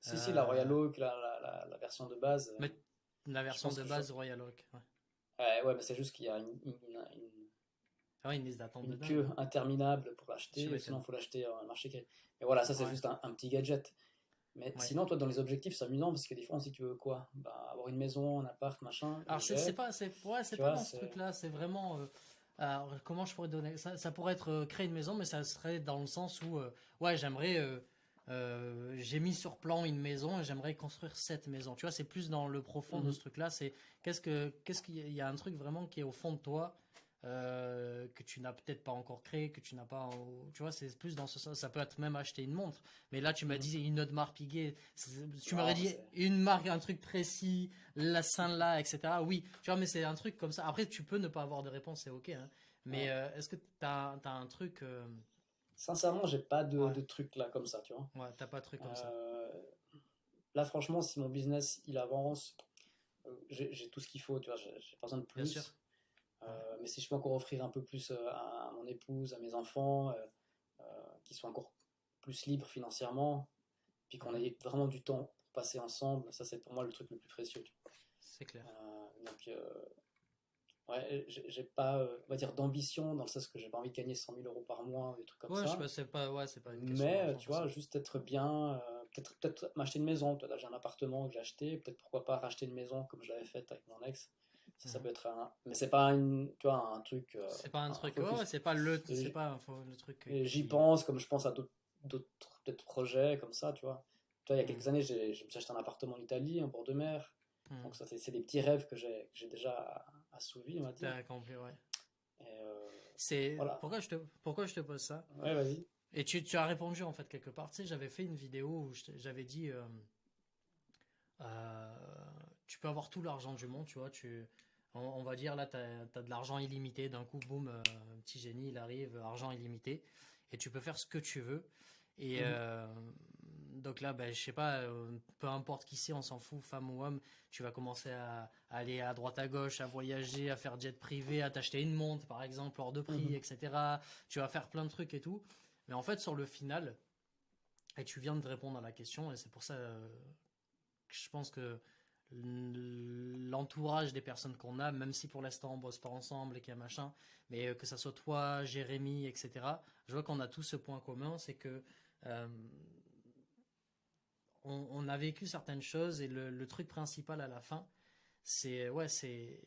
A: Si, la Royal
B: Euh,
A: Oak, la version de base,
B: mais la
A: je
B: version
A: pense
B: de
A: que je.
B: base Royal Oak. Ouais.
A: Ouais, mais c'est juste qu'il y a
B: Ah ouais, une liste d'attente de
A: une
B: dingue.
A: queue interminable pour
B: Tu
A: l'acheter, sinon
B: m'étonnes.
A: il faut l'acheter à un marché gris. Et voilà, ça c'est
B: Ouais,
A: juste un petit gadget. Mais
B: ouais.
A: sinon, toi, dans les objectifs, c'est amusant parce que des fois, si tu veux quoi, bah, avoir une maison, un appart, machin,
B: Alors
A: j'ai,
B: c'est
A: tu
B: pas
A: vois,
B: dans ce
A: c'est.
B: truc-là. C'est vraiment. Alors, comment je pourrais donner ça? Ça pourrait être créer une maison, mais ça serait dans le sens où, ouais, j'aimerais. j'ai mis sur plan une maison et j'aimerais construire cette maison. Tu vois, c'est plus dans le profond de ce truc-là. C'est qu'est-ce qu'il y a un truc vraiment qui est au fond de toi que tu n'as peut-être pas encore créé, que tu n'as pas. Tu vois, c'est plus dans ce sens. Ça peut être même acheter une montre. Mais là, tu m'as dit une autre marque Piguet. Tu m'aurais
A: Non,
B: dit une marque, un truc précis, la Saint-La, etc. Oui, tu vois, mais c'est un truc comme ça. Après, tu peux ne pas avoir de réponse, c'est ok. Hein. Mais
A: ouais.
B: est-ce que t'as un truc.
A: Sincèrement, j'ai pas
B: Ouais,
A: de truc là comme ça, tu vois.
B: ouais, t'as pas de truc comme ça.
A: Euh, Là, franchement, si mon business il avance, j'ai tout ce qu'il faut, tu vois, j'ai pas besoin de
B: Bien sûr.
A: plus.
B: Ouais.
A: Mais si je peux encore offrir un peu plus à mon épouse, à mes enfants, qui soient encore plus libres financièrement, puis qu'on
B: Mhm.
A: ait vraiment du temps pour passer ensemble, ça c'est pour moi le truc le plus précieux. Tu
B: C'est clair.
A: vois. Donc, ouais, j'ai pas, on va dire, d'ambition dans le sens que j'ai pas envie de gagner 100 000 euros par mois, des trucs comme
B: Ouais, je sais
A: ça.
B: pas, c'est pas, ouais, c'est pas une question
A: Mais
B: d'argent,
A: tu vois,
B: forcément.
A: juste être bien, peut-être m'acheter une maison. Là, j'ai un appartement que j'ai acheté, peut-être pourquoi pas racheter une maison comme je l'avais fait avec mon ex. Ça
B: Mhm.
A: peut être un. Mais c'est pas une, tu vois, un truc,
B: C'est pas un
A: un
B: truc, ouais, ouais,
A: focus.
B: c'est
A: Et
B: pas le truc
A: j'y
B: qui.
A: pense comme je pense à d'autres peut-être projets comme ça, tu vois. Tu vois, il y a
B: Mhm.
A: quelques années, je me suis acheté un appartement en Italie, en bord de mer.
B: Mhm.
A: Donc ça, c'est des petits rêves que j'ai déjà assouvis, on va dire.
B: T'as accompli, ouais.
A: Et
B: C'est
A: voilà.
B: pourquoi je te pose ça?
A: Ouais, vas-y.
B: Et tu as répondu en fait quelque part. Tu sais, j'avais fait une vidéo où j'avais dit, euh, tu peux avoir tout l'argent du monde, tu vois. On va dire là, t'as de l'argent illimité. D'un coup, boum, un petit génie, il arrive, argent illimité, et tu peux faire ce que tu veux. Et
A: Mhm.
B: donc là, ben, je sais pas, peu importe qui c'est, on s'en fout, femme ou homme, tu vas commencer à aller à droite à gauche, à voyager, à faire jet privé, à t'acheter une montre par exemple hors de prix,
A: Mhm.
B: etc. Tu vas faire plein de trucs et tout. Mais en fait, sur le final, et tu viens de répondre à la question, et c'est pour ça que je pense que l'entourage des personnes qu'on a, même si pour l'instant on bosse pas ensemble et qu'il y a machin, mais que ça soit toi, Jérémy, etc., je vois qu'on a tous ce point commun, c'est que euh, on a vécu certaines choses et le truc principal à la fin, c'est ouais, c'est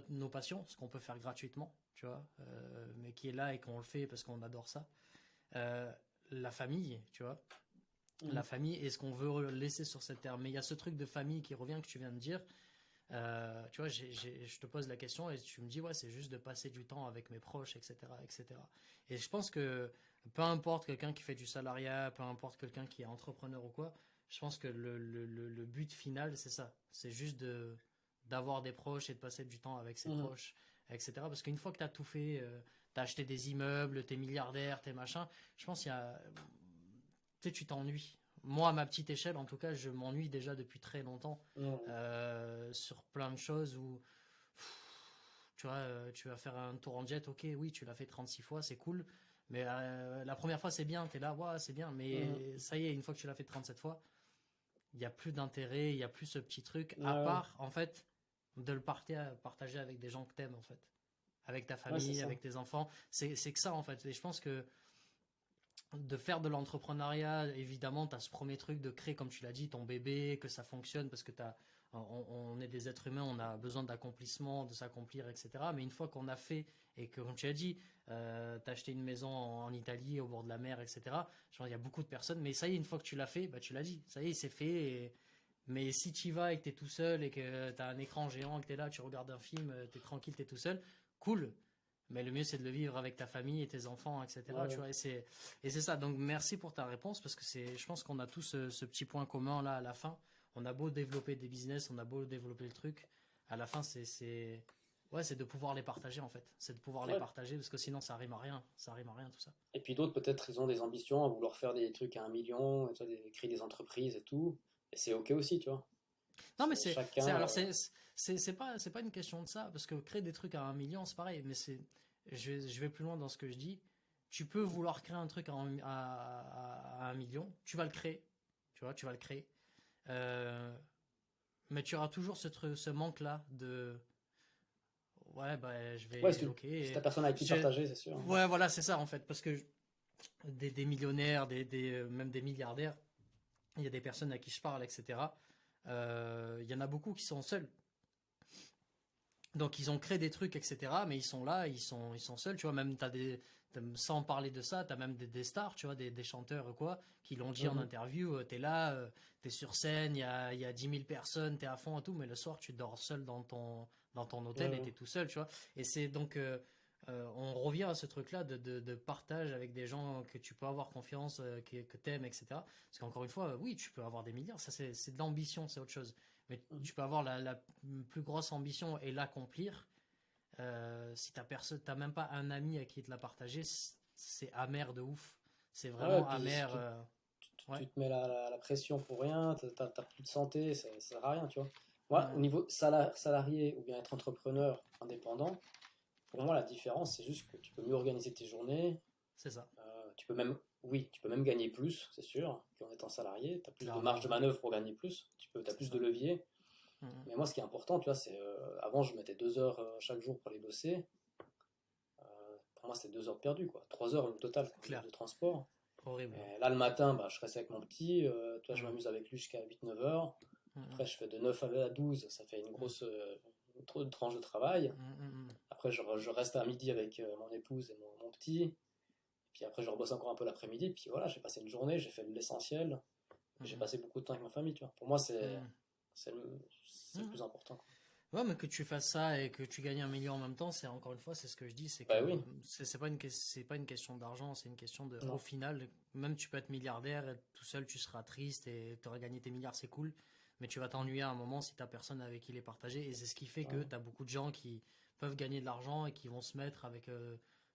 B: nos passions, ce qu'on peut faire gratuitement, tu vois, mais qui est là et qu'on le fait parce qu'on adore ça. Euh, la famille, tu vois, la
A: Mhm.
B: famille est ce qu'on veut laisser sur cette terre. Mais il y a ce truc de famille qui revient que tu viens de dire. Tu vois, je te pose la question et tu me dis, ouais, c'est juste de passer du temps avec mes proches, etc., etc. Et je pense que peu importe quelqu'un qui fait du salariat, peu importe quelqu'un qui est entrepreneur ou quoi, je pense que le but final, c'est ça. C'est juste d'avoir des proches et de passer du temps avec ses
A: Mhm.
B: proches, etc. Parce qu'une fois que tu as tout fait, tu as acheté des immeubles, t'es milliardaire, t'es machin, je pense qu'il y a. Tu sais, tu t'ennuies. Moi, à ma petite échelle, en tout cas, je m'ennuie déjà depuis très longtemps
A: Mhm.
B: sur plein de choses où tu vois, tu vas faire un tour en jet, ok, oui, tu l'as fait 36 fois, c'est cool, mais la première fois c'est bien, t'es là, ouais, c'est bien,
A: Mhm.
B: mais ça y est, une fois que tu l'as fait 37 fois, il n'y a plus d'intérêt, il n'y a plus ce petit truc,
A: Ouais,
B: à
A: ouais.
B: part, en fait, de le partager avec des gens que t'aimes, en fait, avec ta
A: Ouais, c'est
B: famille,
A: ça.
B: avec tes enfants, c'est que ça, en fait, et je pense que de faire de l'entrepreneuriat, évidemment, tu as ce premier truc de créer, comme tu l'as dit, ton bébé, que ça fonctionne, parce que on est des êtres humains, on a besoin d'accomplissement, de s'accomplir, etc. Mais une fois qu'on a fait, et que, comme tu as dit, tu as acheté une maison en Italie, au bord de la mer, etc. Genre, il y a beaucoup de personnes, mais ça y est, une fois que tu l'as fait, bah, tu l'as dit, ça y est, c'est fait. Mais si tu y vas et que tu es tout seul et que tu as un écran géant et que tu es là, tu regardes un film, tu es tranquille, tu es tout seul, cool. Mais le mieux, c'est de le vivre avec ta famille et tes enfants,
A: Ouais,
B: etc. Tu
A: ouais.
B: vois, et c'est ça. Donc, merci pour ta réponse parce que je pense qu'on a tous ce petit point commun là à la fin. On a beau développer des business, on a beau développer le truc. À la fin, ouais, c'est de pouvoir les partager en fait. C'est de pouvoir les
A: Ouais.
B: partager parce que sinon, ça rime à rien. Ça rime à rien tout ça.
A: Et puis d'autres, peut-être, ils ont des ambitions à vouloir faire des trucs à 1 million, et ça, créer des entreprises et tout. Et c'est OK aussi, tu vois.
B: Non, mais
A: C'est chacun.
B: alors c'est pas une question de ça parce que créer des trucs à 1 million, c'est pareil. Mais je vais plus loin dans ce que je dis. Tu peux vouloir créer un truc à 1 million, tu vas le créer. Tu vois, tu vas le créer. Euh, mais tu auras toujours ce manque-là de. Ouais, bah, je
A: Ouais,
B: vais. Ok.
A: si t'as personne avec qui partager, c'est sûr.
B: Ouais, voilà, c'est ça en fait. Parce que des millionnaires, même des milliardaires, il y a des personnes à qui je parle, etc. Il y en a beaucoup qui sont seuls. Donc ils ont créé des trucs, etc. Mais ils sont là, ils sont seuls. Tu vois, même t'as sans parler de ça, tu as même des stars, tu vois, des chanteurs ou quoi, qui l'ont dit en
A: Mhm.
B: interview, tu es là, tu es sur scène, il y a 10 000 personnes, tu es à fond et tout, mais le soir, tu dors seul dans ton
A: Ouais,
B: hôtel et tu
A: ouais.
B: es tout seul, tu vois. Et c'est donc, on revient à ce truc-là de partage avec des gens que tu peux avoir confiance, que tu aimes, etc. Parce qu'encore une fois, oui, tu peux avoir des milliards, ça c'est de l'ambition, c'est autre chose. Mais
A: Mhm.
B: tu peux avoir la plus grosse ambition et l'accomplir. Si t'as même pas un ami à qui te l'a partagé, c'est amer de ouf. C'est
A: Ouais, et
B: vraiment
A: puis si
B: amer.
A: tu,
B: Ouais.
A: tu te mets la pression pour rien, t'as plus de santé, ça sert à rien, tu vois. Moi, au
B: Mm,
A: niveau salarié ou bien être entrepreneur indépendant, pour moi, la différence, c'est juste que tu peux mieux organiser tes journées.
B: c'est ça.
A: Tu peux même, oui, tu peux même gagner plus, c'est sûr, qu'en étant salarié. Tu as plus de marge
B: Clairement,
A: de
B: ouais.
A: manœuvre pour gagner plus. As
B: C'est
A: plus de
B: ça.
A: levier.
B: Mm,
A: Mais moi, ce qui est important, tu vois, c'est avant, je mettais 2 heures chaque jour pour aller bosser. Pour moi, c'était 2 heures perdues, quoi. 3 heures au total
B: c'est
A: quoi,
B: clair.
A: de transport.
B: Horrible.
A: Et là, le matin, bah, je reste avec mon petit. Tu vois, je
B: Mm,
A: m'amuse avec lui jusqu'à 8 9 heures.
B: mm,
A: Après,
B: mm,
A: je fais de 9 à 12. Ça fait une
B: mm,
A: grosse tranche de travail.
B: mm, mm, mm,
A: Après, je reste à midi avec mon épouse et mon petit. Puis après, je rebosse encore un peu l'après-midi. Puis voilà, j'ai passé une journée, j'ai fait l'essentiel.
B: mm,
A: J'ai
B: mm,
A: passé beaucoup de temps avec ma famille, tu vois. Pour moi,
B: mm,
A: c'est le, c'est le
B: mm.
A: plus important, quoi.
B: Ouais, mais que tu fasses ça et que tu gagnes 1 million en même temps, c'est encore une fois, c'est ce que je dis, c'est que
A: Bah oui,
B: c'est pas une question d'argent, c'est une question de, au
A: non.
B: final, même tu peux être milliardaire, et tout seul tu seras triste et tu auras gagné tes milliards, c'est cool, mais tu vas t'ennuyer à un moment si t'as personne avec qui les partager, et c'est ce qui fait que
A: Ouais.
B: t'as beaucoup de gens qui peuvent gagner de l'argent et qui vont se mettre avec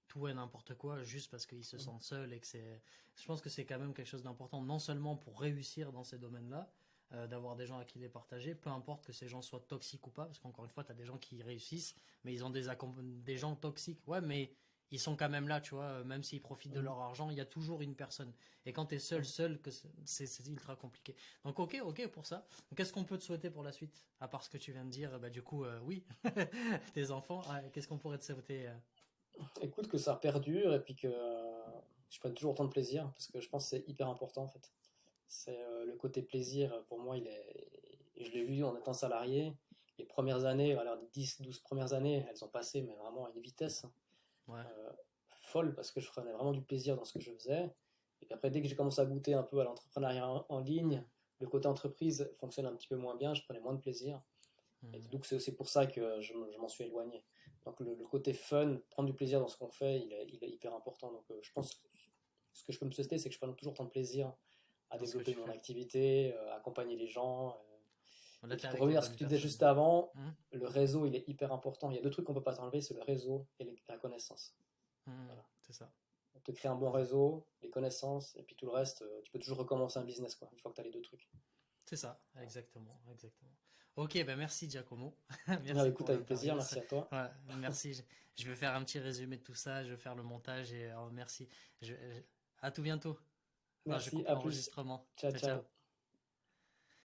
B: tout et n'importe quoi juste parce qu'ils se sentent seuls et que je pense que c'est quand même quelque chose d'important, non seulement pour réussir dans ces domaines-là, d'avoir des gens à qui les partager, peu importe que ces gens soient toxiques ou pas, parce qu'encore une fois, tu as des gens qui réussissent, mais ils ont des gens toxiques. Ouais, mais ils sont quand même là, tu vois, même s'ils profitent de leur argent, il y a toujours une personne. Et quand tu es seul, que c'est ultra compliqué. Donc, ok pour ça. Qu'est-ce qu'on peut te souhaiter pour la suite? À part ce que tu viens de dire, bah, du coup, oui, tes enfants, qu'est-ce qu'on pourrait te souhaiter?
A: Écoute, que ça perdure et puis que je prenne toujours autant de plaisir, parce que je pense que c'est hyper important, en fait. C'est le côté plaisir, pour moi, je l'ai vu en étant salarié. Les premières années, alors les 10, 12 premières années, elles ont passé, mais vraiment à une vitesse
B: Ouais.
A: euh, folle, parce que je prenais vraiment du plaisir dans ce que je faisais. Et puis après, dès que j'ai commencé à goûter un peu à l'entrepreneuriat en ligne,
B: Hmm,
A: le côté entreprise fonctionne un petit peu moins bien, je prenais moins de plaisir. Et
B: hmm,
A: donc c'est aussi pour ça que je m'en suis éloigné. Donc le côté fun, prendre du plaisir dans ce qu'on fait, il est hyper important. Donc je pense que ce que je peux me souhaiter, c'est que je prenne toujours tant de plaisir à
B: dans ce que
A: développer
B: tu
A: mon
B: fais.
A: activité, à accompagner les gens.
B: Là,
A: Et
B: tu
A: puis
B: es
A: pour
B: avec les
A: revenir à ce que
B: bonnes
A: tu disais
B: personnes.
A: juste avant,
B: Hmm,
A: le réseau, il est hyper important. Il y a deux trucs qu'on peut pas t'enlever, c'est le réseau et la connaissance.
B: hmm,
A: Voilà.
B: c'est ça.
A: Donc, te créer un bon réseau, les connaissances, et puis tout le reste, tu peux toujours recommencer un business, quoi, une fois que tu as les deux trucs.
B: C'est ça, exactement, exactement. Ok, ben merci Giacomo,
A: Ah,
B: merci
A: écoute,
B: pour
A: avec plaisir,
B: l'interview.
A: merci à toi.
B: Ouais, merci. Je vais faire un petit résumé de tout ça, je vais faire le montage et merci. À tout bientôt. Enfin, je
A: Merci,
B: coupe
A: à plus.
B: l'enregistrement.
A: Ciao,
B: Ciao, ciao.
A: ciao.